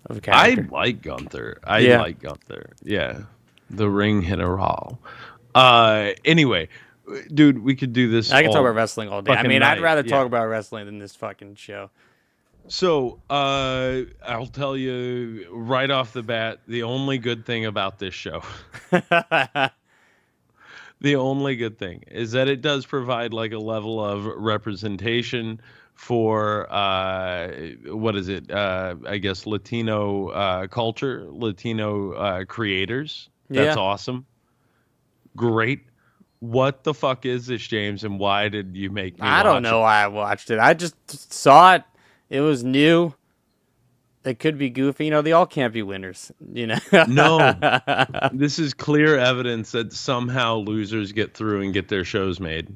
of a character. I like Gunther. Like Gunther. Yeah, the ring hit a raw. Anyway. Dude, we could do this. I can talk about wrestling all day. I mean, I'd rather talk yeah. about wrestling than this fucking show. So, I'll tell you right off the bat, the only good thing about this show, the only good thing is that it does provide like a level of representation for, what is it? I guess Latino culture, Latino creators. That's awesome. Great. What the fuck is this, James, and why did you make me I don't know why I watched it. I just saw it. It was new. It could be goofy. They all can't be winners, No. This is clear evidence that somehow losers get through and get their shows made.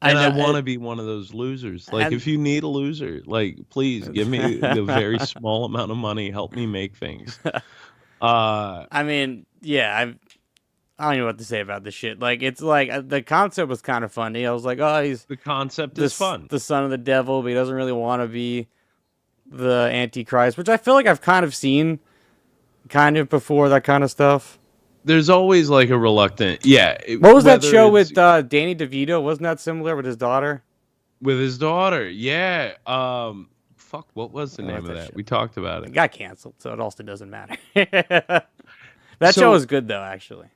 I want to be one of those losers. Like, if you need a loser, like, please give me a very small amount of money. Help me make things. I mean, yeah, I don't know what to say about this shit. Like, it's like the concept was kind of funny. I was like, oh, the concept is fun. The son of the devil, but he doesn't really want to be the Antichrist, which I feel like I've kind of seen kind of before, that kind of stuff. There's always like a reluctant. Yeah. What was that show with Danny DeVito? Wasn't that similar with his daughter? With his daughter, yeah. Fuck, what was the name of that? We talked about it. It got canceled, so it also doesn't matter. That show was good, though, actually.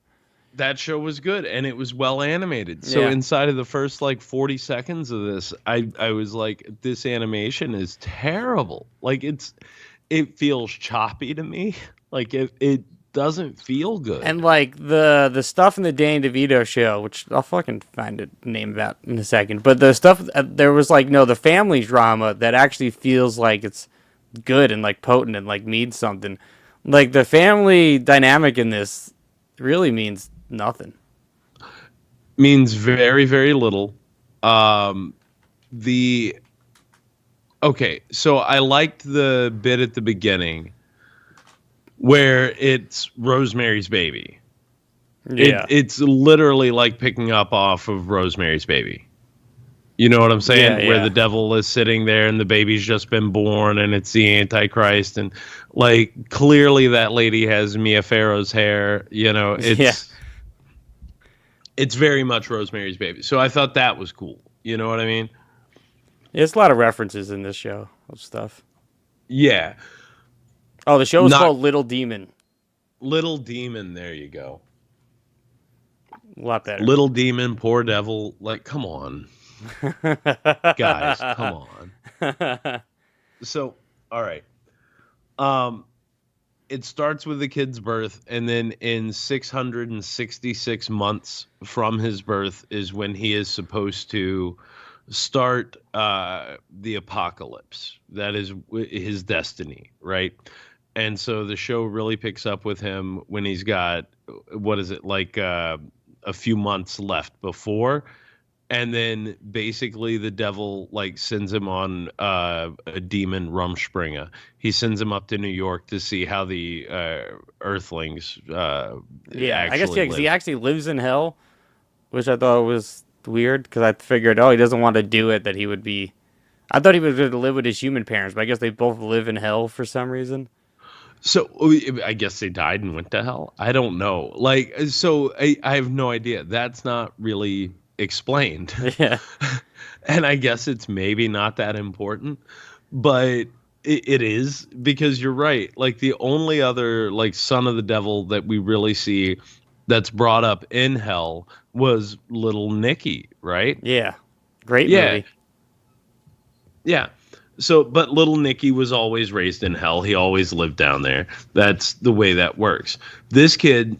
That show was good, and it was well animated. So inside of the first like 40 seconds of this, I was like, this animation is terrible. Like it feels choppy to me. Like it doesn't feel good. And like the stuff in the Danny DeVito show, which I'll fucking find a name about in a second, but the stuff there was like the family drama that actually feels like it's good and like potent and like means something. Like the family dynamic in this really means nothing. Means very, very little. Okay, so I liked the bit at the beginning where it's Rosemary's Baby. Yeah. It's literally like picking up off of Rosemary's Baby. You know what I'm saying? Yeah, Where yeah. the devil is sitting there and the baby's just been born and it's the Antichrist. And like clearly that lady has Mia Farrow's hair. You know, it's very much Rosemary's Baby. So I thought that was cool. You know what I mean? There's a lot of references in this show of stuff. Yeah. Oh, the show is Not- called Little Demon. Little Demon, there you go. A lot better. Little Demon, poor devil. Like, come on. Guys, come on. So, all right. It starts with the kid's birth, and then in 666 months from his birth is when he is supposed to start the apocalypse. That is his destiny, right? And so the show really picks up with him when he's got, what is it, like a few months left before. And then basically the devil like sends him on a demon Rumspringa. He sends him up to New York to see how the Earthlings Yeah, I guess actually because he live. actually lives in hell, which I thought was weird because I figured, oh, he doesn't want to do it, that he would be. I thought he was going to live with his human parents, but I guess they both live in hell for some reason. So I guess they died and went to hell. I don't know. Like, so I have no idea. That's not really explained. Yeah. And I guess it's maybe not that important, but it is, because you're right. Like the only other like son of the devil that we really see that's brought up in hell was little Nicky, right? Yeah. Great Yeah. movie. Yeah. So, but little Nicky was always raised in hell. He always lived down there. That's the way that works. This kid,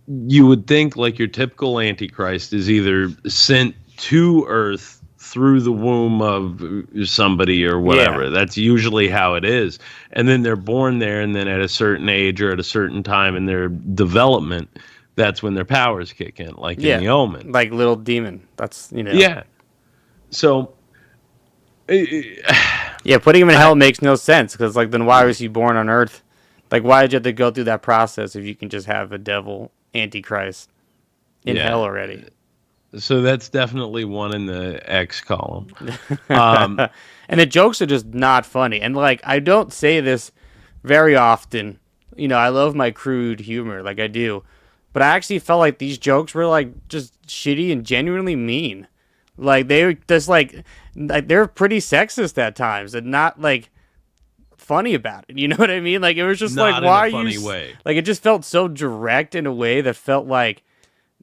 you would think like your typical Antichrist is either sent to Earth through the womb of somebody or whatever. Yeah. That's usually how it is. And then they're born there, and then at a certain age or at a certain time in their development, that's when their powers kick in, like in The Omen. Like Little Demon. That's, Yeah. So... yeah, putting him in hell makes no sense because, like, then why was he born on Earth? Like, why did you have to go through that process if you can just have a devil Antichrist in hell already? So that's definitely one in the X column. And the jokes are just not funny. And, like, I don't say this very often. I love my crude humor, like I do. But I actually felt like these jokes were, like, just shitty and genuinely mean. Like, they were just, like they're pretty sexist at times and not, like, funny about it. You know what I mean? Like, it was just Not like, in why a are funny you... way. Like, it just felt so direct in a way that felt like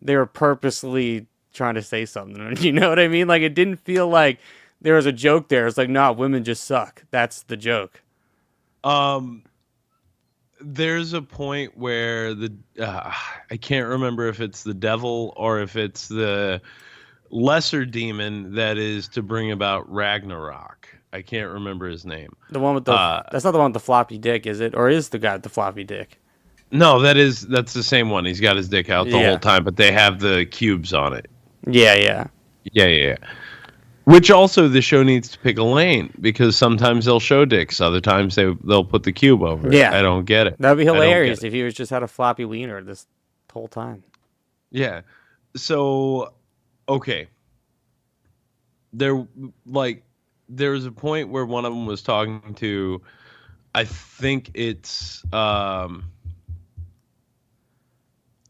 they were purposely trying to say something. You know what I mean? Like, it didn't feel like there was a joke there. It's like, nah, women just suck. That's the joke. There's a point where I can't remember if it's the devil or if it's the lesser demon that is to bring about Ragnarok. I can't remember his name. The one with the that's not the one with the floppy dick, is it? Or is the guy with the floppy dick? No, that's the same one. He's got his dick out the whole time, but they have the cubes on it. Yeah. Yeah. Which also the show needs to pick a lane, because sometimes they'll show dicks, other times they'll put the cube over it. Yeah. I don't get it. That'd be I don't get hilarious it. if he was just had a floppy wiener this whole time. Yeah. So, okay. There's a point where one of them was talking to, I think it's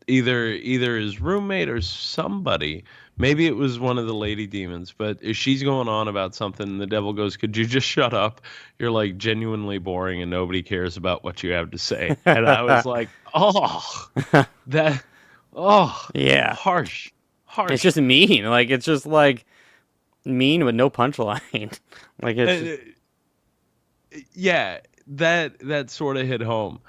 either his roommate or somebody. Maybe it was one of the lady demons, but she's going on about something, and the devil goes, "Could you just shut up? You're like genuinely boring, and nobody cares about what you have to say." And I was like, Yeah. harsh. It's just mean. Like, it's just like mean with no punchline. Like, it's Yeah, that sort of hit home.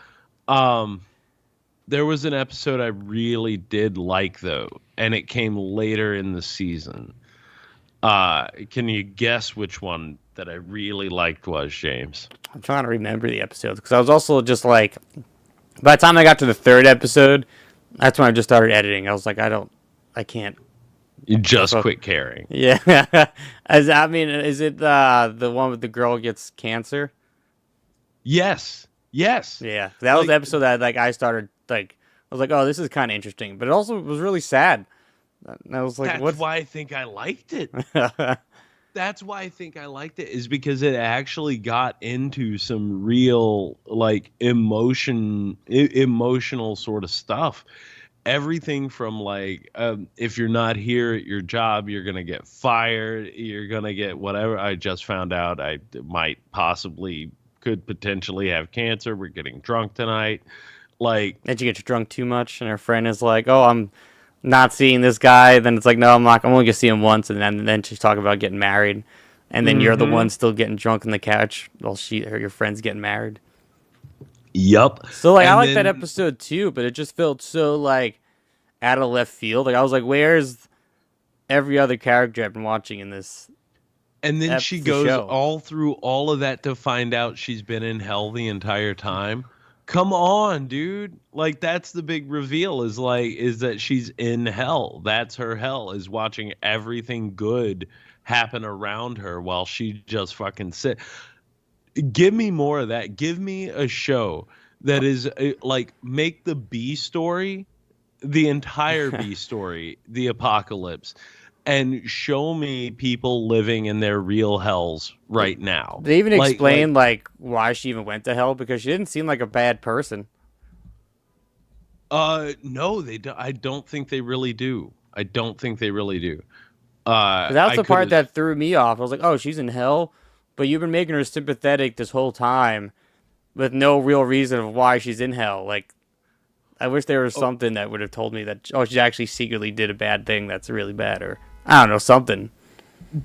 There was an episode I really did like, though, and it came later in the season. Can you guess which one that I really liked was, James? I'm trying to remember the episodes because I was also just like, by the time I got to the third episode, that's when I just started editing. I was like, I can't You just quit caring. Yeah. I mean, is it the one with the girl gets cancer? Yes. Yes. Yeah. That was the episode that I started I was like, oh, this is kind of interesting, but it also was really sad. And I was like, That's why I think I liked it. That's why I think I liked it, is because it actually got into some real emotional sort of stuff. Everything from if you're not here at your job, you're going to get fired. You're going to get whatever. I just found out I could potentially have cancer. We're getting drunk tonight. Did you get drunk too much? And her friend is like, oh, I'm not seeing this guy. Then it's like, no, I'm not. I'm only going to see him once. And then she's talking about getting married. And then you're the one still getting drunk on the couch while your friend's getting married. Yup. So I like that episode too, but it just felt so out of left field. I was like, where's every other character I've been watching in this? And then she goes all through all of that to find out she's been in hell the entire time. Come on, dude. That's the big reveal is that she's in hell. That's her hell, is watching everything good happen around her while she just fucking sit. Give me more of that. Give me a show that is make the B story, the entire B story, the apocalypse, and show me people living in their real hells right now. They even explain why she even went to hell, because she didn't seem like a bad person. No, they don't. I don't think they really do. That was the part that threw me off. I was like, oh, she's in hell, but you've been making her sympathetic this whole time with no real reason of why she's in hell. I wish there was something that would have told me that, oh, she actually secretly did a bad thing that's really bad, or I don't know, something.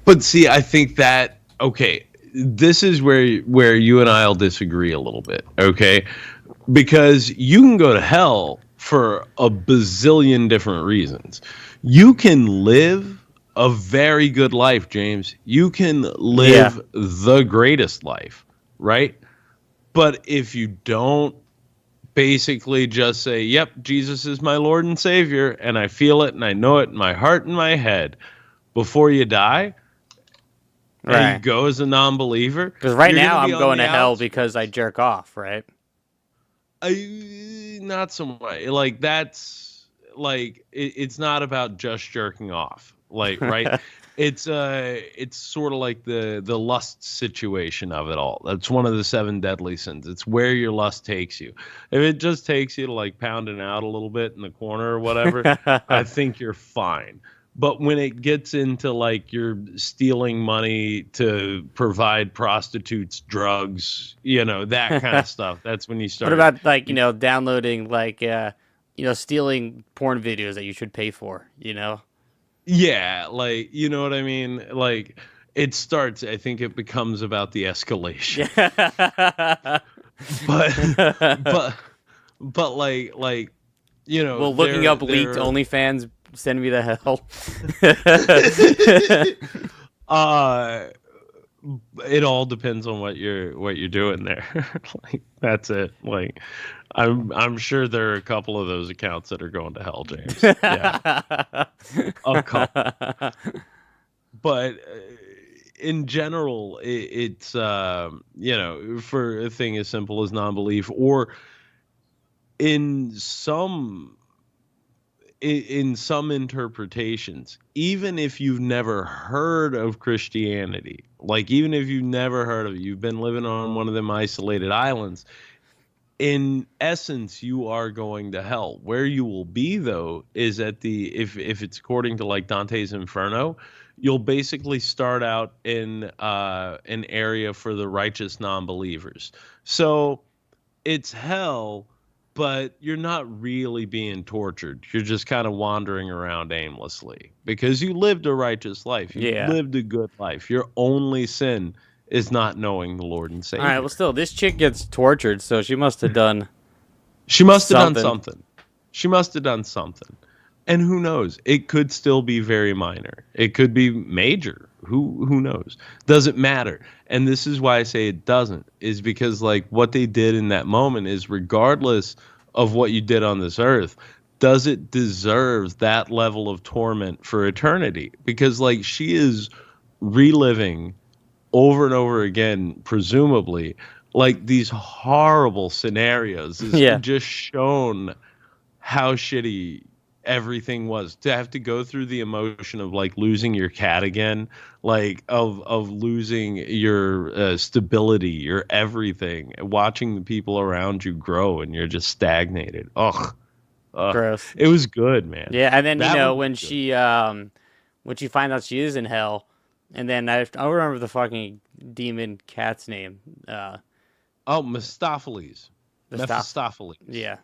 But see, I think that, okay, this is where you and I'll disagree a little bit, okay? Because you can go to hell for a bazillion different reasons. You can live a very good life, James. You can live the greatest life, right? But if you don't basically just say, yep, Jesus is my Lord and Savior, and I feel it and I know it in my heart and my head, before you die, and you go as a non-believer. Because right now I'm going to hell because I jerk off, right? Not so much. It's not about just jerking off. Right? It's sort of like the lust situation of it all. That's one of the 7 deadly sins. It's where your lust takes you. If it just takes you to pounding out a little bit in the corner or whatever, I think you're fine. But when it gets into you're stealing money to provide prostitutes drugs, that kind of stuff, that's when you start. What about downloading stealing porn videos that you should pay for, Yeah, you know what I mean? It starts, I think it becomes about the escalation. but well, looking up leaked OnlyFans send me to hell. It all depends on what you're doing there. That's it. I'm sure there are a couple of those accounts that are going to hell, James. Yeah. A couple. But in general, it's for a thing as simple as non-belief, or in some interpretations, even if you've never heard of Christianity, even if you've never heard of it, you've been living on one of them isolated islands, in essence, you are going to hell. Where you will be, though, is at if it's according to Dante's Inferno, you'll basically start out in an area for the righteous non-believers. So it's hell, but you're not really being tortured. You're just kind of wandering around aimlessly because you lived a righteous life. You lived a good life. Your only sin is not knowing the Lord and Savior. All right, well, still, this chick gets tortured, so she must have done She must have done something. She must have done something. And who knows? It could still be very minor. It could be major. Who knows? Doesn't matter. And this is why I say it doesn't, is because what they did in that moment is, regardless of what you did on this earth, does it deserve that level of torment for eternity? Because like she is reliving over and over again, presumably, like these horrible scenarios. Is Yeah. just shown how shitty everything was, to have to go through the emotion of like losing your cat again, like of losing your stability, your everything, watching the people around you grow and you're just stagnated. Ugh. Gross. It was good, man. Yeah, and then That was when good. when she finds out she is in hell, and then I remember the fucking demon cat's name. Oh, Mephistopheles. Mephistopheles. Yeah,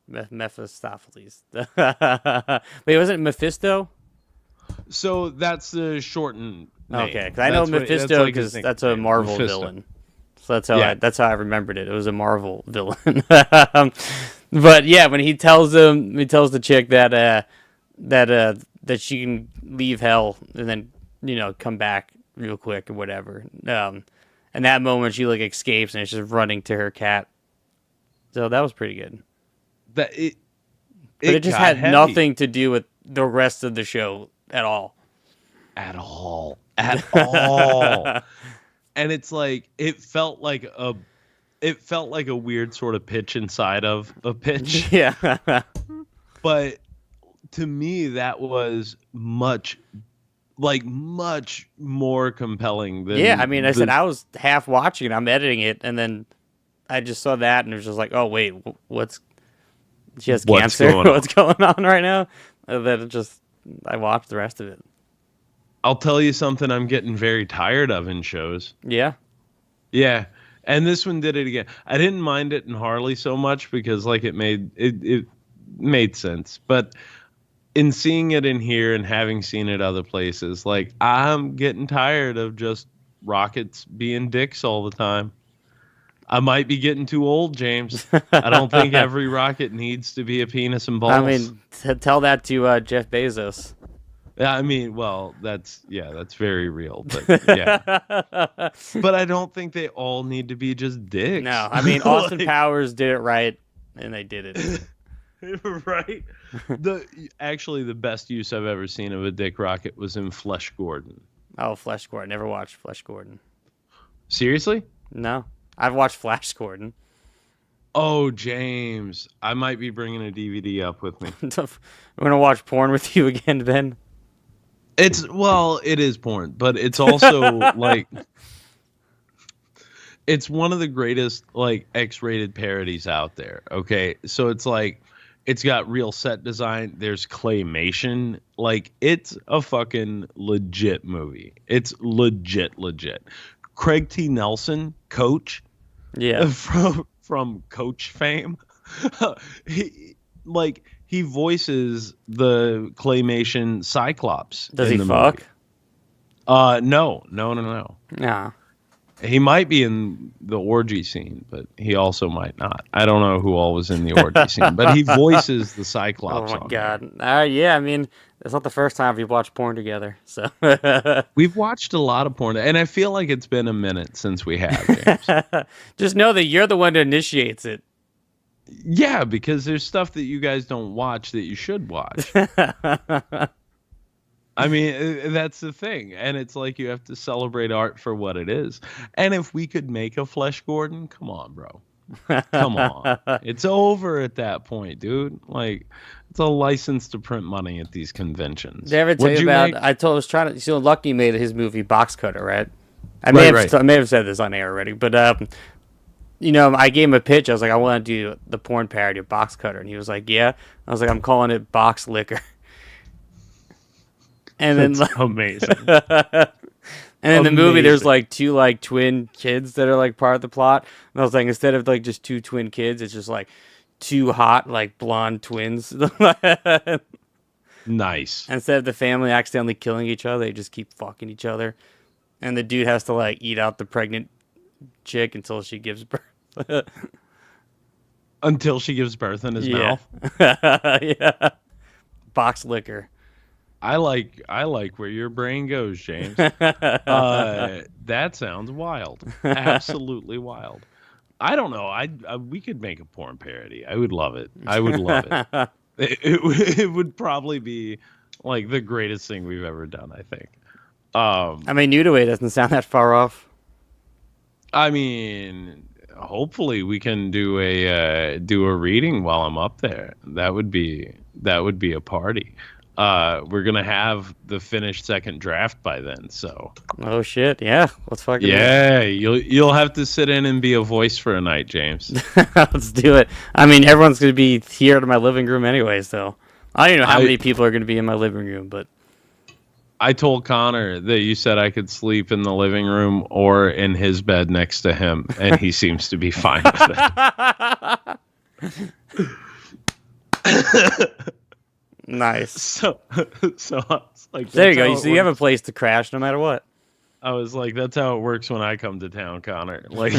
Mephistopheles. Wait, was it Mephisto? So that's the shortened name. Okay, because I know Mephisto because that's a Marvel villain. So that's how I remembered it. It was a Marvel villain. But yeah, when he tells the chick that she can leave hell and then come back real quick or whatever. And that moment she like escapes and it's just running to her cat. So that was pretty good. But it just got had heavy. nothing to do with the rest of the show at all. At all. And it's like it felt like a weird sort of pitch inside of a pitch. Yeah. But to me that was much more compelling than Yeah, I mean, I said I was half watching it. I'm editing it, and then I just saw that, and it was just like, oh wait, she has cancer? What's going on right now? And then I watched the rest of it. I'll tell you something I'm getting very tired of in shows. Yeah. Yeah. And this one did it again. I didn't mind it in Harley so much because like it made sense. But in seeing it in here and having seen it other places, like I'm getting tired of just rockets being dicks all the time. I might be getting too old, James. I don't think every rocket needs to be a penis and balls. I mean, tell that to Jeff Bezos. Yeah, I mean, well, that's very real, but yeah. But I don't think they all need to be just dicks. No, I mean, Austin Powers did it right, and they did it. Right? The best use I've ever seen of a dick rocket was in Flesh Gordon. Oh, Flash Gordon. Never watched Flash Gordon. Seriously? No. I've watched Flash Gordon. Oh, James. I might be bringing a DVD up with me. I'm going to watch porn with you again, Ben. It is porn, but it's also like it's one of the greatest like X-rated parodies out there. Okay, so it's like it's got real set design. There's claymation. Like it's a fucking legit movie. It's legit. Craig T. Nelson, Coach, yeah, from Coach fame, he voices the claymation Cyclops. Does he fuck? No. Nah. He might be in the orgy scene, but he also might not. I don't know who all was in the orgy scene, but he voices the Cyclops. Oh my god! Yeah, I mean, it's not the first time we've watched porn together, so we've watched a lot of porn, and I feel like it's been a minute since we have. James. Just know that you're the one that initiates it. Yeah, because there's stuff that you guys don't watch that you should watch. I mean, that's the thing. And it's like you have to celebrate art for what it is. And if we could make a Flesh Gordon, come on, bro. Come on. It's over at that point, dude. Like, it's a license to print money at these conventions. Did I ever tell you about, Lucky made his movie Box Cutter, right? I may have said this on air already, but I gave him a pitch. I was like, I want to do the porn parody of Box Cutter. And he was like, yeah. I was like, I'm calling it Box Liquor. And that's then amazing. And in the movie, there's like two like twin kids that are like part of the plot. And I was like, instead of like just two twin kids, it's just like two hot like blonde twins. Nice. Instead of the family accidentally killing each other, they just keep fucking each other. And the dude has to like eat out the pregnant chick until she gives birth. Until she gives birth in his mouth. Yeah. Box liquor. I like where your brain goes, James. That sounds wild. Absolutely wild. I don't know. We could make a porn parody. I would love it. I would love it. It would probably be like the greatest thing we've ever done, I think. I mean, New Way doesn't sound that far off. I mean, hopefully we can do a reading while I'm up there. That would be a party. We're gonna have the finished second draft by then, so. Oh shit! Yeah, let's fucking. Yeah, you'll have to sit in and be a voice for a night, James. Let's do it. I mean, everyone's gonna be here in my living room anyway, so I don't even know how many people are gonna be in my living room, but. I told Connor that you said I could sleep in the living room or in his bed next to him, and he seems to be fine with it. Nice. So I was like, there you go. that's how You have a place to crash no matter what. I was like, that's how it works when I come to town, Connor. Like,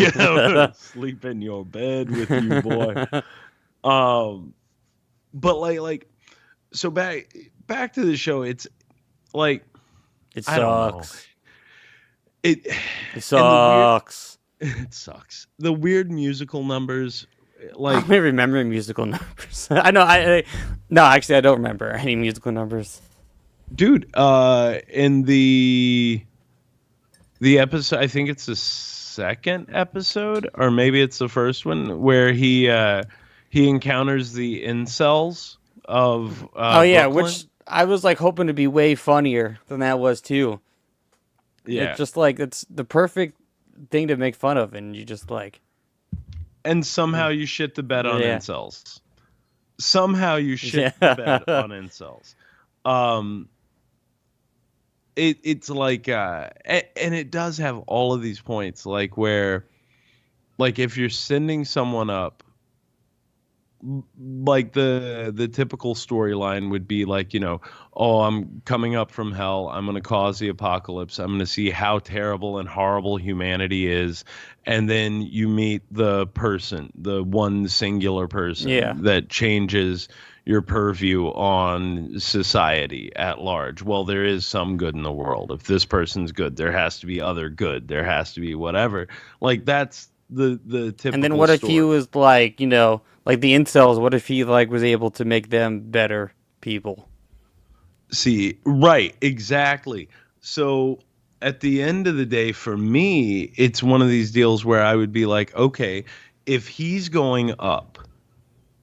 sleep in your bed with you, boy. But like, so back to the show. It's like, it sucks. It sucks. It sucks. The weird musical numbers. Like, I'm remembering musical numbers. I know. No, actually, I don't remember any musical numbers. Dude, in the episode, I think it's the second episode, or maybe it's the first one, where he encounters the incels of Brooklyn. Which I was like hoping to be way funnier than that was too. Yeah, it's just like it's the perfect thing to make fun of, and you just like. And somehow you shit the bed on incels. Somehow you shit the bed on incels. It's like, and it does have all of these points, like where, like if you're sending someone up, like the typical storyline would be like, oh, I'm coming up from hell. I'm going to cause the apocalypse. I'm going to see how terrible and horrible humanity is. And then you meet the person, the one singular person that changes your purview on society at large. Well, there is some good in the world. If this person's good, there has to be other good. There has to be whatever. Like that's the typical. And then what if he was like, like the incels? What if he like was able to make them better people? See, right, exactly. So at the end of the day, for me, it's one of these deals where I would be like, okay, if he's going up,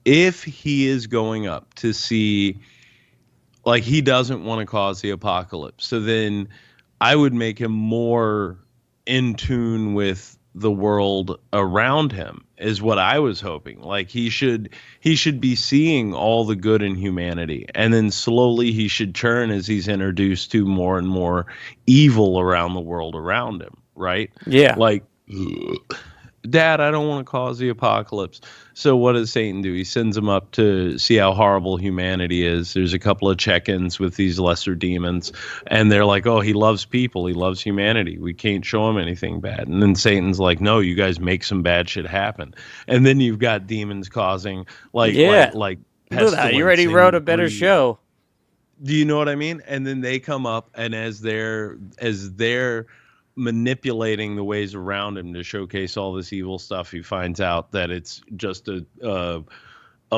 if he is going up to see, like he doesn't want to cause the apocalypse, so then I would make him more in tune with the world around him is what I was hoping. Like he should be seeing all the good in humanity, and then slowly he should turn as he's introduced to more and more evil around the world around him, right? Yeah. Like, Dad, I don't want to cause the apocalypse. So what does Satan do? He sends him up to see how horrible humanity is. There's a couple of check-ins with these lesser demons, and they're like, oh, he loves people. He loves humanity. We can't show him anything bad. And then Satan's like, no, you guys make some bad shit happen. And then you've got demons causing like pestilence. You already wrote a better show. Do you know what I mean? And then they come up, and as they're manipulating the ways around him to showcase all this evil stuff, he finds out that it's just a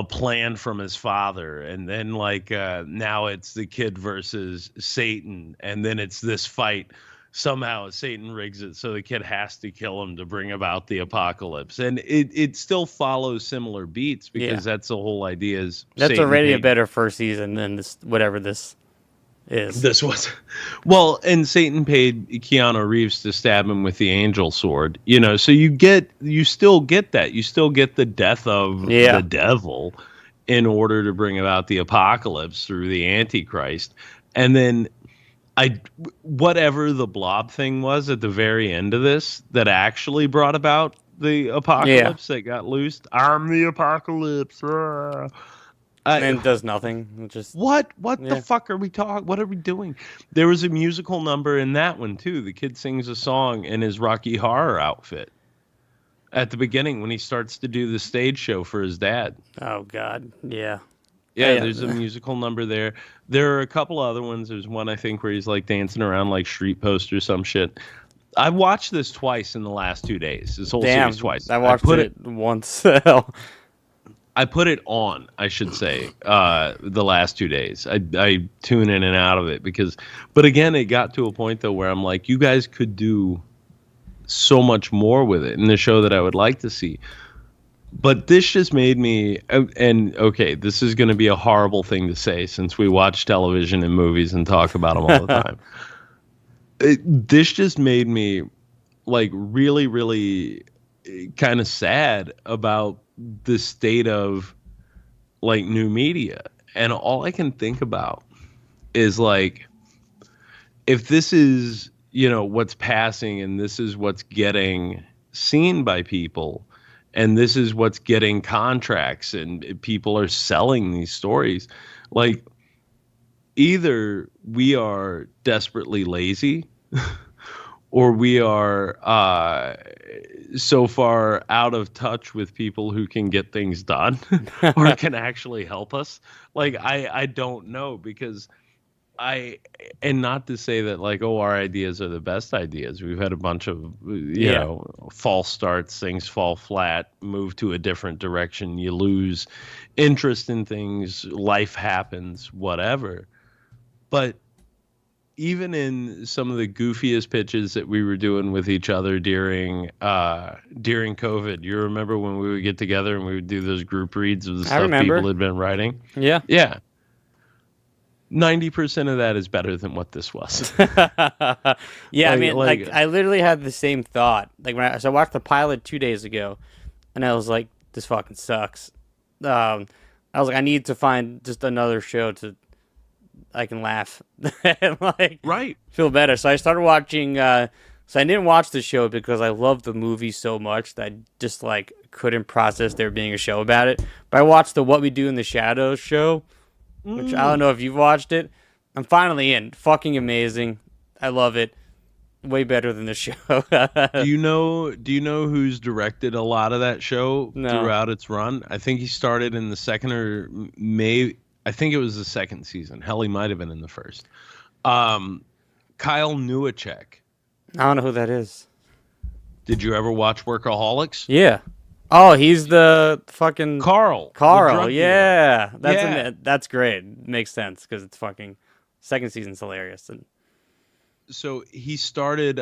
plan from his father, and then now it's the kid versus Satan, and then it's this fight. Somehow Satan rigs it so the kid has to kill him to bring about the apocalypse, and it still follows similar beats because that's the whole idea. Is that's Satan already a better first season than this whatever this is. This was, well, and Satan paid Keanu Reeves to stab him with the angel sword, so you still get that. You still get the death of the devil in order to bring about the apocalypse through the Antichrist. And then whatever the blob thing was at the very end of this that actually brought about the apocalypse that got loosed. I'm the apocalypse. And it does nothing. Just what the fuck are we talking? What are we doing? There was a musical number in that one too. The kid sings a song in his Rocky Horror outfit at the beginning when he starts to do the stage show for his dad. Oh God, yeah. There's a musical number there. There are a couple other ones. There's one I think where he's like dancing around like street post or some shit. I watched this twice in the last 2 days. This whole series twice. I watched it once. I put it on, I should say, the last 2 days. I tune in and out of it but again, it got to a point though where I'm like, you guys could do so much more with it in the show that I would like to see. But this just made me, and okay, this is going to be a horrible thing to say since we watch television and movies and talk about them all the time. This just made me like really, really kind of sad about the state of like new media. And all I can think about is like, if this is, what's passing and this is what's getting seen by people, and this is what's getting contracts and people are selling these stories, like either we are desperately lazy or we are so far out of touch with people who can get things done or can actually help us. Like, I don't know, because and not to say that like, oh, our ideas are the best ideas. We've had a bunch of, false starts, things fall flat, move to a different direction. You lose interest in things, life happens, whatever. But even in some of the goofiest pitches that we were doing with each other during COVID, you remember when we would get together and we would do those group reads of the stuff people had been writing? Yeah. Yeah. 90% of that is better than what this was. Yeah, I mean, like I literally had the same thought. Like I watched the pilot 2 days ago, and I was like, this fucking sucks. I was like, I need to find just another show I can laugh and like feel better. So I started watching. So I didn't watch the show because I loved the movie so much that I just like couldn't process there being a show about it. But I watched the What We Do in the Shadows show, which I don't know if you've watched it. I'm finally in. Fucking amazing. I love it. Way better than the show. Do you know who's directed a lot of that show throughout its run? I think he started in the second I think it was the second season. Hell, he might have been in the first. Kyle Newacek. I don't know who that is. Did you ever watch Workaholics? Yeah. Oh, he's the fucking Carl. Yeah. That's great. Makes sense because it's fucking second season's hilarious. And so he started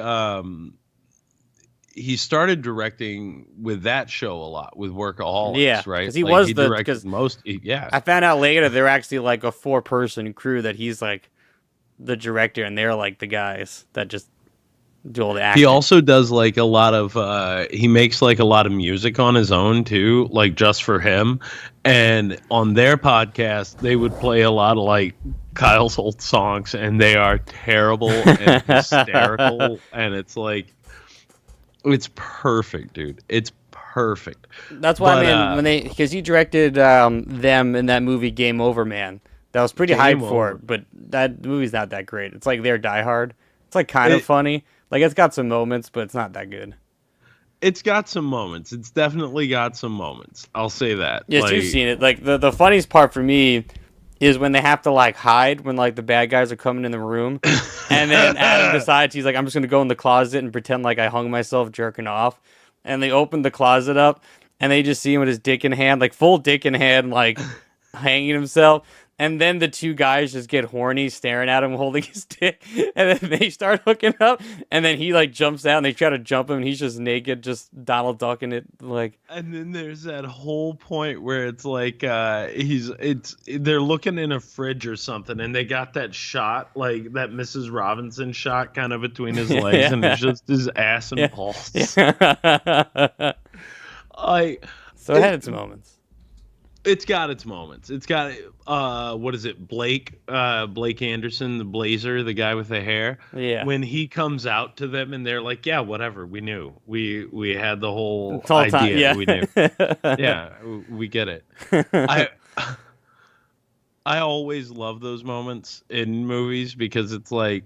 directing with that show a lot, with Workaholics, right? Because he was I found out later they're actually like a 4-person crew that he's like the director, and they're like the guys that just do all the acting. He also does like a lot of he makes like a lot of music on his own too, like just for him. And on their podcast, they would play a lot of like Kyle's old songs, and they are terrible and hysterical, and it's like, it's perfect, dude. It's perfect. That's why, because he directed them in that movie Game Over, Man. That was pretty hyped for it, but that movie's not that great. It's like they're Die Hard. It's like kind of funny. Like it's got some moments, but it's not that good. It's got some moments. It's definitely got some moments. I'll say that. Yes, you've seen it. Like the funniest part for me is when they have to like hide when like the bad guys are coming in the room, and then Adam decides he's like, I'm just gonna go in the closet and pretend like I hung myself jerking off, and they open the closet up and they just see him with his dick in hand, like full dick in hand, like hanging himself. And then the two guys just get horny staring at him holding his dick, and then they start hooking up, and then he like jumps out and they try to jump him and he's just naked, just Donald Ducking it like. And then there's that whole point where it's like they're looking in a fridge or something, and they got that shot, like that Mrs. Robinson shot kind of between his legs, and it's just his ass and balls. Yeah. So it had its moments. It's got its moments. It's got what is it? Blake Anderson, the Blazer, the guy with the hair. Yeah. When he comes out to them and they're like, "Yeah, whatever. We knew. We had the whole idea. Time, yeah. We knew. Yeah, we get it." I always love those moments in movies because it's like,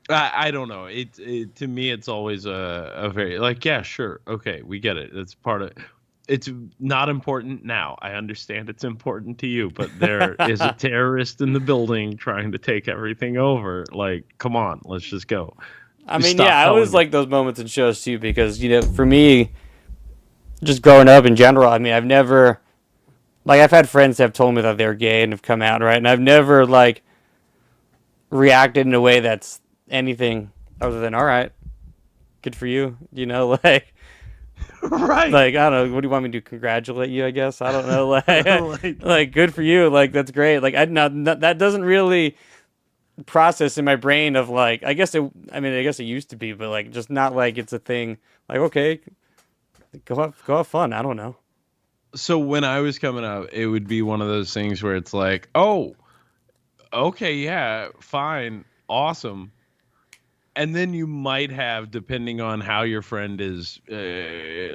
I don't know. It to me, it's always a very like, yeah, sure, okay, we get it. It's part of. It's not important now. I understand it's important to you, but there is a terrorist in the building trying to take everything over. Like, come on, let's just go. I mean, I always like those moments in shows too, because, for me, just growing up in general. I mean, I've never, like, I've had friends that have told me that they're gay and have come out, right? And I've never, like, reacted in a way that's anything other than, all right, good for you, you know, like, Right. like, I don't know, what do you want me to do, congratulate you, I guess? I don't know, Like- like good for you, like, that's great. Like, that doesn't really process in my brain of, like, I guess it used to be, but, like, just not like it's a thing, like, okay, go have fun, I don't know. So when I was coming up, it would be one of those things where it's like, oh, okay, yeah, fine, awesome. And then you might have, depending on how your friend is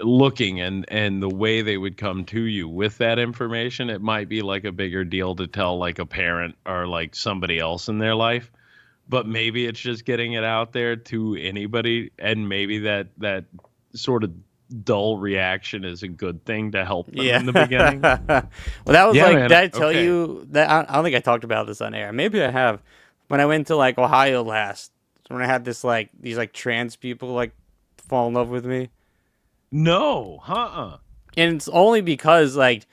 looking and the way they would come to you with that information, it might be like a bigger deal to tell like a parent or like somebody else in their life. But maybe it's just getting it out there to anybody, and maybe that sort of dull reaction is a good thing to help them in the beginning. Well, that was Yeah, like, man. did I tell Okay. you that? I don't think I talked about this on air. Maybe I have. When I went to like Ohio last, when I had this like these like trans people like fall in love with me, No, and it's only because like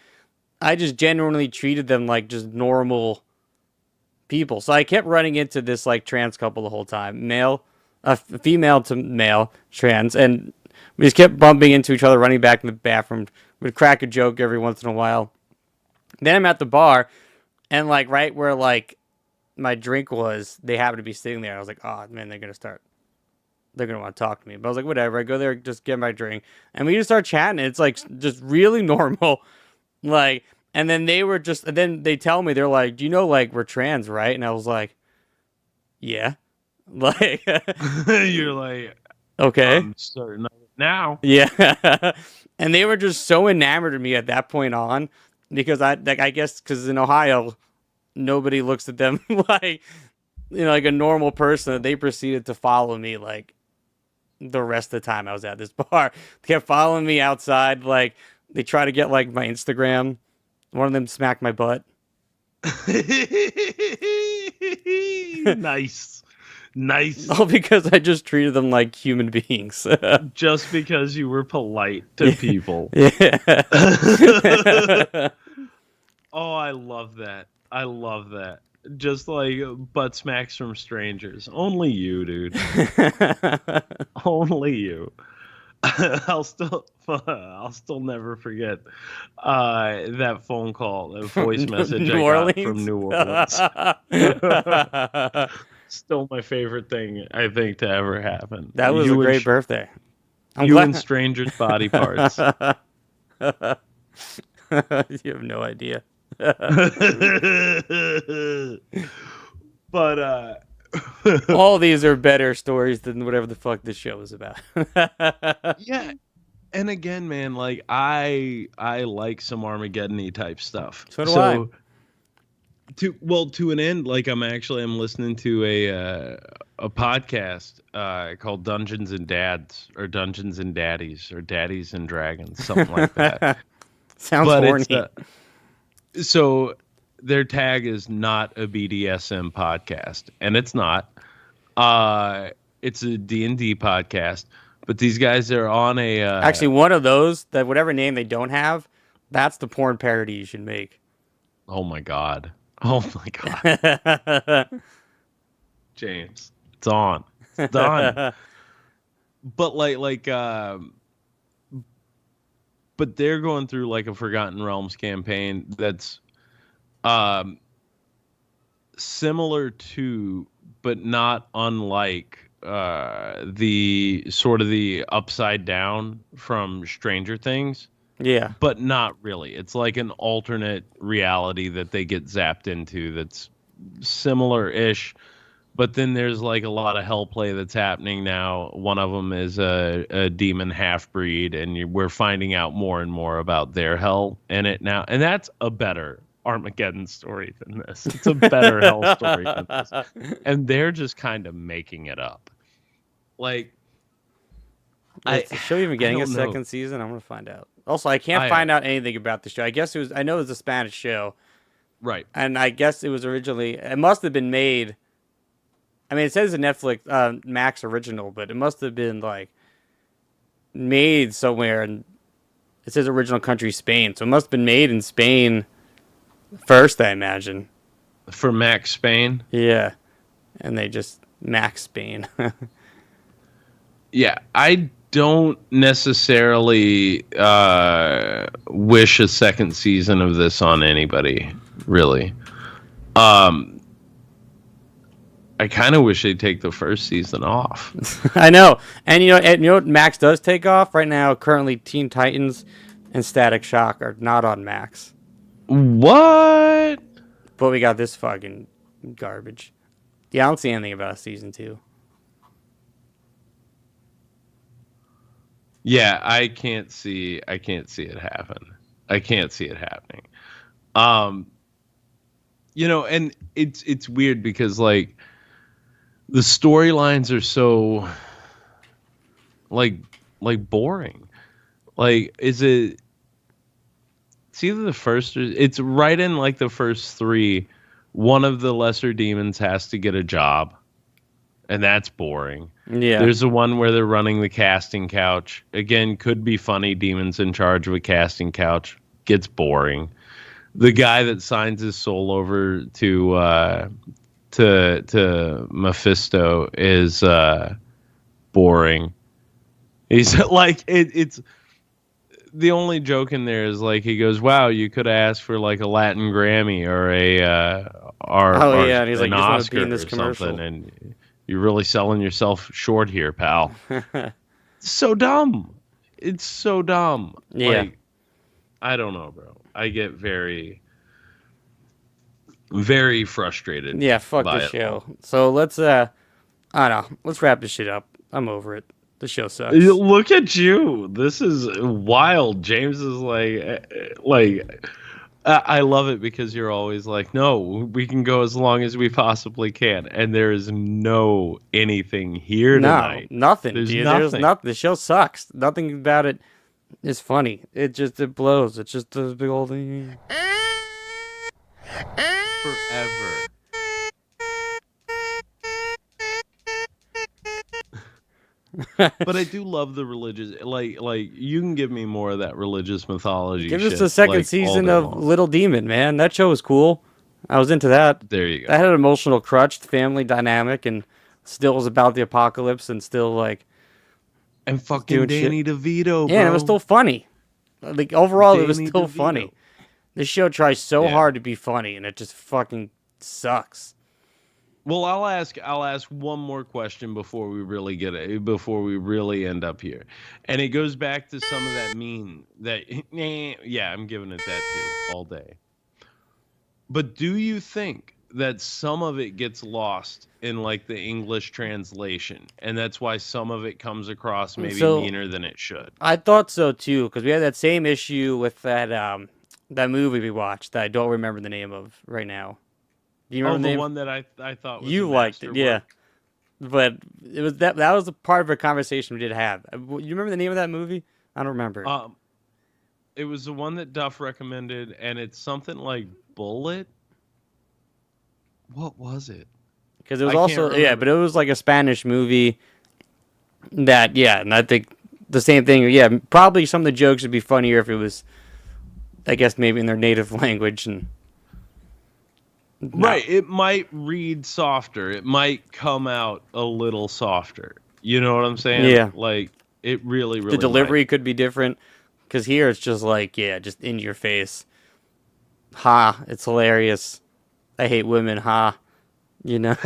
I just genuinely treated them like just normal people. So I kept running into this like trans couple the whole time, female to male trans, and we just kept bumping into each other, running back in the bathroom. We'd crack a joke every once in a while. Then I'm at the bar, and like right where like my drink was, they happened to be sitting there. I was like, oh man, they're gonna want to talk to me. But I was like, whatever. I go there, just get my drink, and we just start chatting. It's like just really normal, like. And then and then they tell me, they're like, do you know like we're trans, right? And I was like, yeah, like, you're like, okay. I'm certain of it now. Yeah. And they were just so enamored of me at that point on, because I guess because in Ohio, nobody looks at them like, you know, like a normal person. They proceeded to follow me like the rest of the time I was at this bar. They kept following me outside. Like they try to get like my Instagram. One of them smacked my butt. Nice. All because I just treated them like human beings. Just because you were polite to people. Yeah. Oh, I love that. I love that. Just like butt smacks from strangers. Only you, dude. Only you. I'll still never forget that phone call, that voice message New I Orleans? got from New Orleans. Still my favorite thing I think to ever happen. That was You a and great birthday. I'm you glad. and strangers' body parts. You have no idea. But All these are better stories than whatever the fuck this show is about. yeah, and again, man, like I like some Armageddon-y type stuff. So do I. To an end, like I'm listening to a podcast called Dungeons and Dads, or Dungeons and Daddies, or Daddies and Dragons, something like that. Sounds But horny. so their tag is not a BDSM podcast, and it's not. It's a D&D podcast, but these guys are on a Actually, one of those, that whatever name they don't have, that's the porn parody you should make. oh my god, James, it's on, it's done. But but they're going through like a Forgotten Realms campaign that's similar to, but not unlike the sort of the Upside Down from Stranger Things, Yeah. but not really. It's like an alternate reality that they get zapped into that's similar-ish. But then there's like a lot of hell play that's happening now. One of them is a demon half-breed, and we're finding out more and more about their hell in it now. And that's a better Armageddon story than this. It's a better hell story than this. And they're just kind of making it up. Like, Is the show even getting a don't know. second season? I'm gonna find out. Also, I can't I- find out anything about the show. I guess I know it was a Spanish show, right. and I guess it was originally. It must have been made. I mean, it says a Netflix Max original, but it must have been like made somewhere in It says original country Spain, so it must have been made in Spain first, I imagine. For Max Spain? Yeah, and they just Max Spain. Yeah, I don't necessarily wish a second season of this on anybody, really. I kind of wish they'd take the first season off. I know, and you know what Max does take off right now. Currently, Teen Titans and Static Shock are not on Max, What? but we got this fucking garbage. Yeah, I don't see anything about season 2. Yeah, I can't see it happen. I can't see it happening. You know, and it's weird because like the storylines are so like boring. Like, is it? It's either the first or it's right in like the first 3. One of the lesser demons has to get a job, and that's boring. Yeah, There's the one where they're running the casting couch. Again, could be funny. Demons in charge of a casting couch gets boring. The guy that signs his soul over to Mephisto is boring. He's like it's the only joke in there is like he goes, "Wow, you could have asked for like a Latin Grammy or and he's like, an "You just wanna Oscar be in this or commercial." something," and you're really selling yourself short here, pal. So dumb. It's so dumb. Yeah. Like, I don't know, bro. I get very, very frustrated. Yeah, fuck by the it show. all. So let's I don't know. Let's wrap this shit up. I'm over it. The show sucks. Look at you. This is wild. James is like, I love it because you're always like, no, we can go as long as we possibly can, and there is no anything here tonight. Nothing. There's Dude. nothing. There's nothing. The show sucks. Nothing about it is funny. It blows. It's just a big old thing. Forever. But I do love the religious, like you can give me more of that religious mythology. Give shit, us the second like, season all of day long. Little Demon, man. That show was cool. I was into that. There you go. That had an emotional crutch, family dynamic, and still was about the apocalypse, and still like And fucking doing shit. Danny DeVito, bro. yeah, and it was still funny. Like overall, it was Danny still DeVito. funny. This show tries so Yeah. hard to be funny, and it just fucking sucks. Well, I'll ask one more question before we really end up here, and it goes back to some of that meme that yeah, I'm giving it that too all day. But do you think that some of it gets lost in like the English translation, and that's why some of it comes across maybe meaner than it should? I thought so too, because we had that same issue with that movie we watched that I don't remember the name of right now. Do you remember the name? One that I thought was You a liked it, yeah. masterwork. But it was that was a part of a conversation we did have. You remember the name of that movie? I don't remember. It was the one that Duff recommended, and it's something like Bullet. What was it? Because it was I can't also remember. but it was like a Spanish movie. That and I think the same thing. Yeah, probably some of the jokes would be funnier if it was, I guess maybe in their native language and. Right, it might read softer. It might come out a little softer. You know what I'm saying? Yeah. Like it really The delivery could be different, because here it's just like, just in your face. Ha, it's hilarious. I hate women, ha. You know?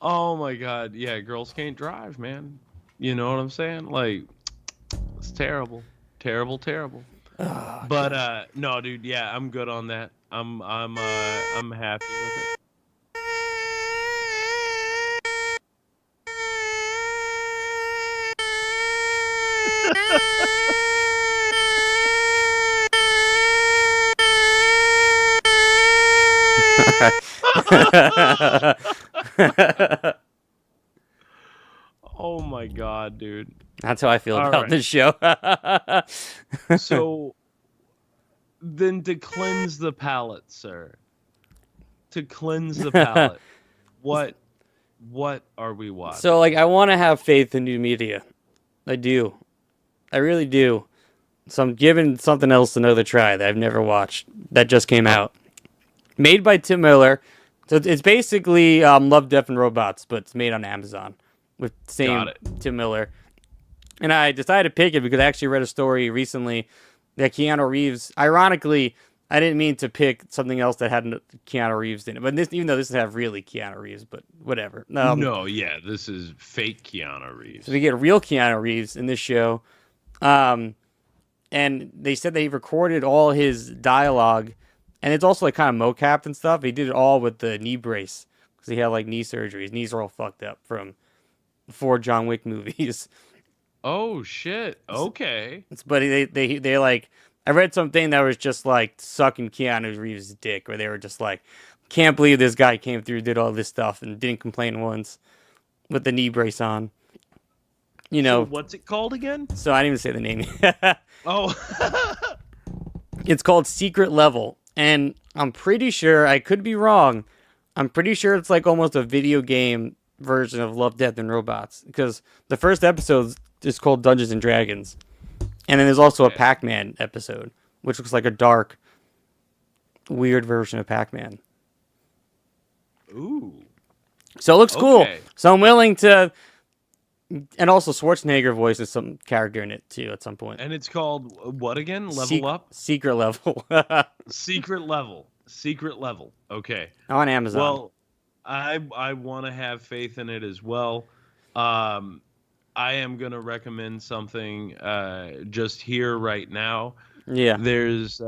Oh my god, yeah, girls can't drive, man. You know what I'm saying? Like, it's terrible. Terrible, terrible. Oh, But no, dude, yeah, I'm good on that. I'm happy with it. Oh my god, dude. That's how I feel All about right. this show. So then to cleanse the palate, sir. To cleanse the palate. What are we watching? So, like, I want to have faith in new media. I do. I really do. So I'm giving something else another try that I've never watched that just came out. Made by Tim Miller. So it's basically Love, Death, and Robots, but it's made on Amazon with same Got it. Tim Miller. And I decided to pick it because I actually read a story recently that Keanu Reeves, ironically, I didn't mean to pick something else that had Keanu Reeves in it. But even though this doesn't have really Keanu Reeves, but whatever. No, yeah, this is fake Keanu Reeves. So we get real Keanu Reeves in this show. And they said they recorded all his dialogue. And it's also like kind of mocapped and stuff. He did it all with the knee brace. Because he had like knee surgery. His knees are all fucked up from 4 John Wick movies. Oh shit! Okay. But they like, I read something that was just like sucking Keanu Reeves' dick, where they were just like, can't believe this guy came through, did all this stuff, and didn't complain once with the knee brace on. You know, So what's it called again? so I didn't even say the name. Oh, It's called Secret Level, and I'm pretty sure, I could be wrong, I'm pretty sure it's like almost a video game version of Love, Death, and Robots, because the first episode is called Dungeons and Dragons, and then there's also a Pac-Man episode, which looks like a dark, weird version of Pac-Man. ooh. So it looks cool. Okay. So I'm willing to, and also Schwarzenegger voices some character in it too at some point. And it's called what again? Level Up? Secret Level. Secret Level. Secret Level. Okay. On Amazon. Well, I want to have faith in it as well. I am going to recommend something just here right now. Yeah. There's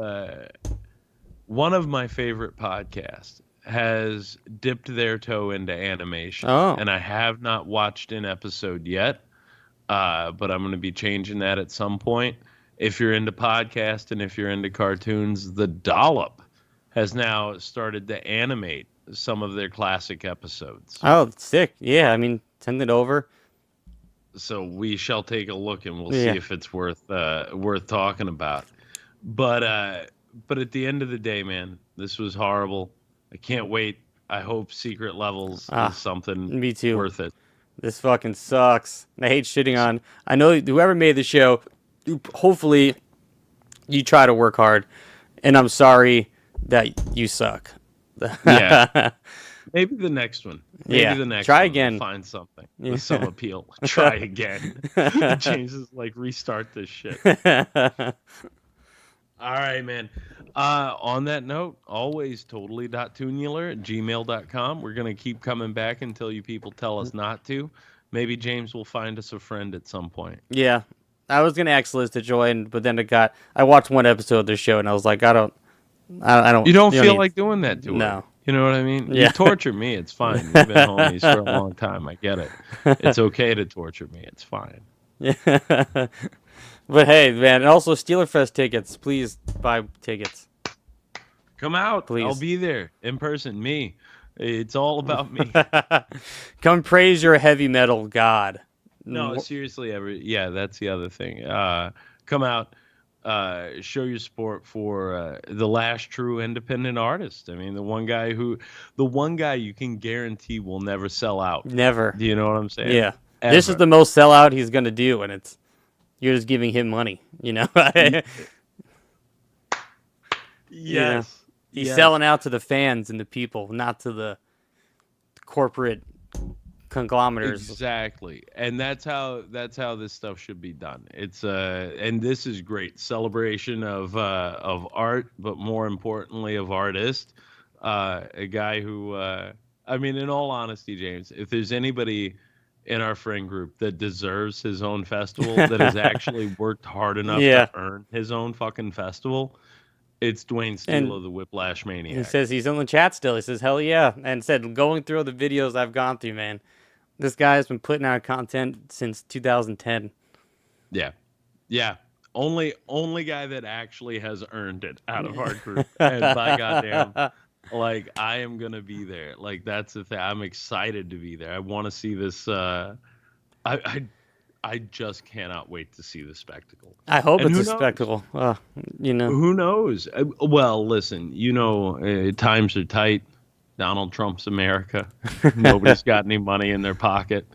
one of my favorite podcasts has dipped their toe into animation. Oh. And I have not watched an episode yet, but I'm going to be changing that at some point. If you're into podcasts and if you're into cartoons, The Dollop has now started to animate some of their classic episodes. Oh, sick. Yeah, I mean, send it over. So we shall take a look and we'll Yeah. see if it's worth talking about. But at the end of the day, man, this was horrible. I can't wait. I hope Secret Levels is something me too. worth it. This fucking sucks. I hate shitting on. I know whoever made the show, hopefully you try to work hard, and I'm sorry that you suck. Yeah. Maybe the next one. Maybe Yeah. the next Try one again. We'll find something with some appeal. Try again. James is like, restart this shit. All right, man. On that note, always totally.toonular@gmail.com. We're going to keep coming back until you people tell us not to. Maybe James will find us a friend at some point. Yeah. I was gonna ask Liz to join, but then I watched one episode of the show and I was like, I don't. You don't feel need- like doing that to her. No. You know what I mean? Yeah. You torture me. It's fine. We've been homies for a long time. I get it. It's okay to torture me. It's fine. Yeah. But hey, man, and also Steelerfest tickets. Please buy tickets. Come out. Please. I'll be there in person. Me. It's all about me. Come praise your heavy metal god. No, seriously, yeah, that's the other thing. Come out, show your support for the last true independent artist. I mean, the one guy you can guarantee will never sell out. Never. Do you know what I'm saying? Yeah. This is Ever. the most sellout he's gonna do, and you're just giving him money. You know. Yes. He's Yes. selling out to the fans and the people, not to the corporate conglomerates. Exactly, and that's how this stuff should be done. It's and this is great celebration of art, but more importantly of artist. A guy who, I mean, in all honesty, James, if there's anybody in our friend group that deserves his own festival, that has actually worked hard enough to earn his own fucking festival, it's Dwayne Steele, the Whiplash Maniac. He says he's in the chat still. He says, hell yeah. And said, going through the videos I've gone through, man, this guy has been putting out content since 2010. Yeah. Yeah. Only guy that actually has earned it out of our group. And by goddamn, like, I am going to be there. Like, that's the thing. I'm excited to be there. I want to see this. I just cannot wait to see the spectacle. I hope And it's who a knows? spectacle. You know. Who knows? Well, listen, times are tight. Donald Trump's America. Nobody's got any money in their pocket.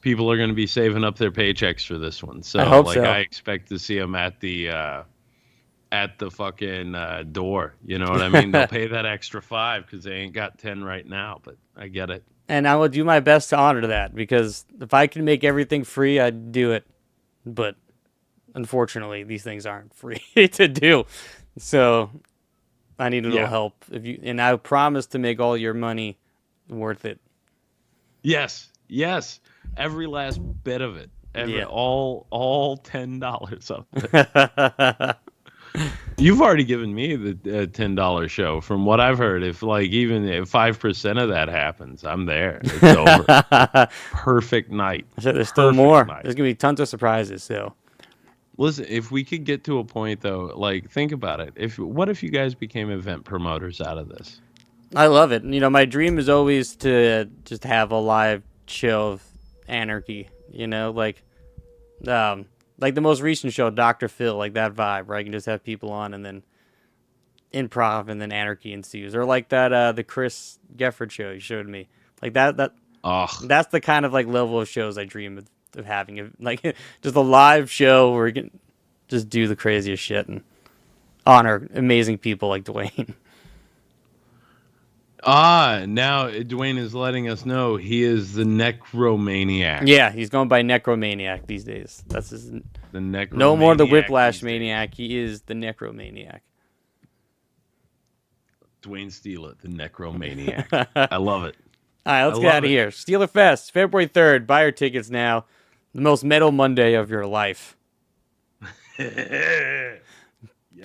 people are going to be saving up their paychecks for this one. So I hope like so. I expect to see them at the fucking door. You know what I mean? They'll pay that extra $5 because they ain't got 10 right now. But I get it. And I will do my best to honor that, because if I can make everything free, I'd do it. But unfortunately, these things aren't free to do. So I need a little help. And I promise to make all your money worth it. Yes. Every last bit of it. All $10 of it. You've already given me the $10 show. From what I've heard, if 5% of that happens, I'm there. It's over. Perfect night. So there's still more. There's gonna be tons of surprises. So listen, if we could get to a point though, like think about it. What if you guys became event promoters out of this? I love it. You know, my dream is always to just have a live show of anarchy. You know, like the most recent show, Dr. Phil, like that vibe, where I can just have people on and then improv and then anarchy ensues. Or like that the Chris Gefford show you showed me. Like that's the kind of like level of shows I dream of having. Like just a live show where you can just do the craziest shit and honor amazing people like Dwayne. Now Dwayne is letting us know he is the Necromaniac. Yeah, he's going by Necromaniac these days. That's his. The Necromaniac. No more the Whiplash Maniac. He is the Necromaniac. Dwayne Steele, the Necromaniac. I love it. All right, let's get out of here. Steeler Fest, February 3rd. Buy your tickets now. The most metal Monday of your life.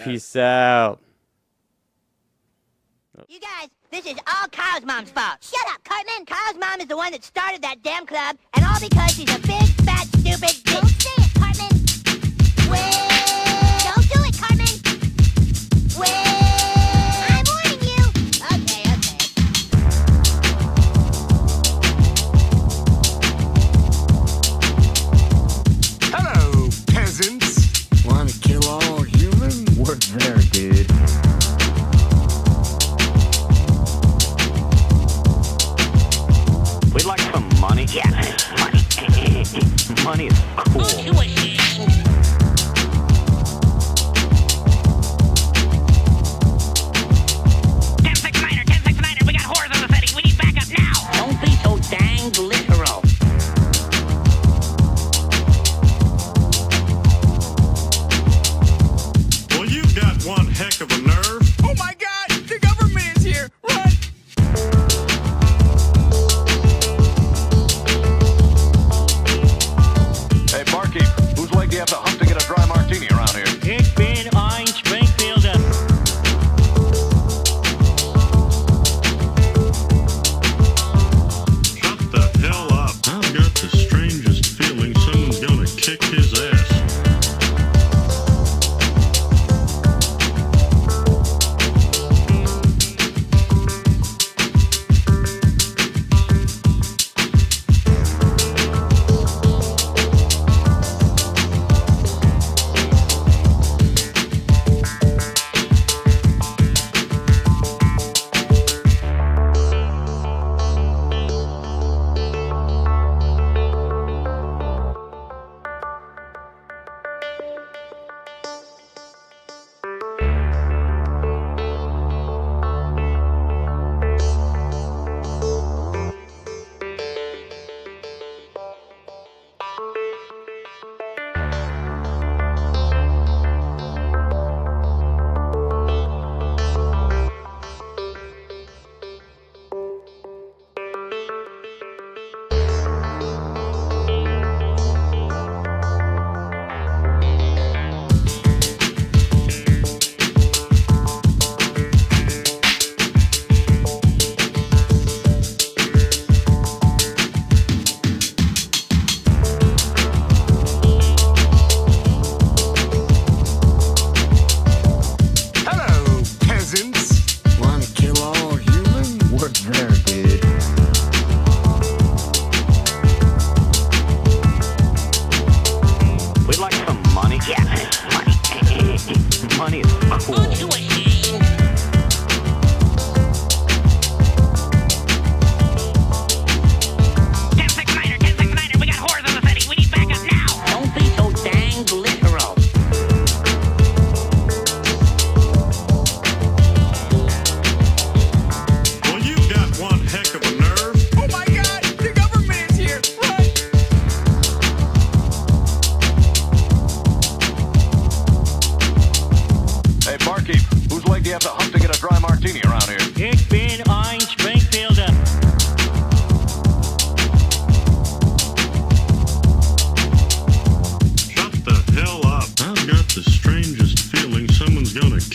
Peace out. You guys, this is all Kyle's mom's fault. Shut up, Cartman. Kyle's mom is the one that started that damn club, and all because she's a big, fat, stupid bitch. Don't say it, Cartman. Wait. Don't do it, Cartman. Wait. I'm warning you. Okay. Hello, peasants. Want to kill all humans? We're there, dude. We'd like some money. Yes, money. Money is cool. Aren't you ashamed? 10-6-9er, we got whores in the city. We need backup now. Don't be so dang literal. Well, you've got one heck of a nerve. Oh my god, the government is here. Run! Hey, barkeep, whose leg do you have to hump to get a dry martini around here? Ich bin ein Springfielder. Shut the hell up. I've got the strangest feeling someone's gonna kick his ass.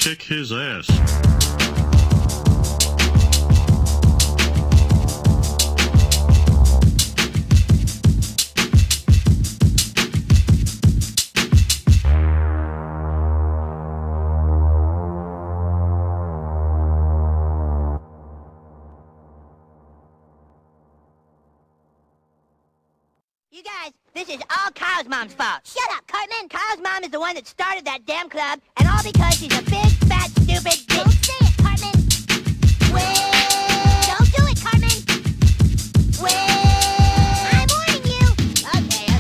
kick his ass. You guys, this is all Kyle's mom's fault. Shut up, Cartman. Kyle's mom is the one that started that damn club, and all because she's a big, fat, stupid bitch. Don't say it, Cartman. Wait. Don't do it, Cartman. Wait. I'm warning you. Okay.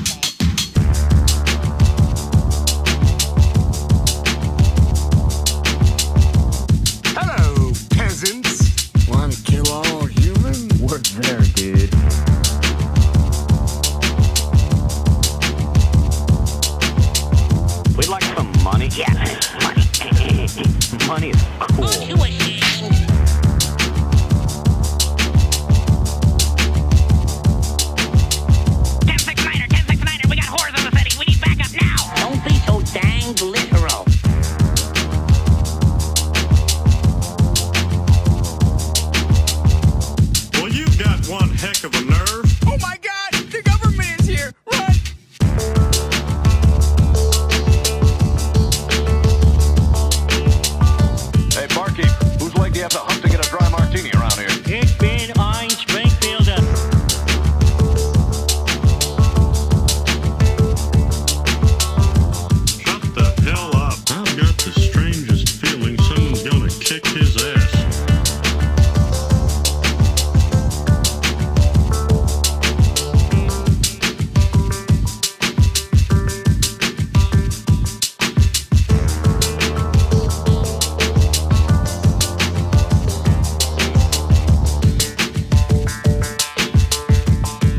Hello, peasants. Want to kill all human? Work there, dude. We'd like some money. Yeah, money. Money is cool.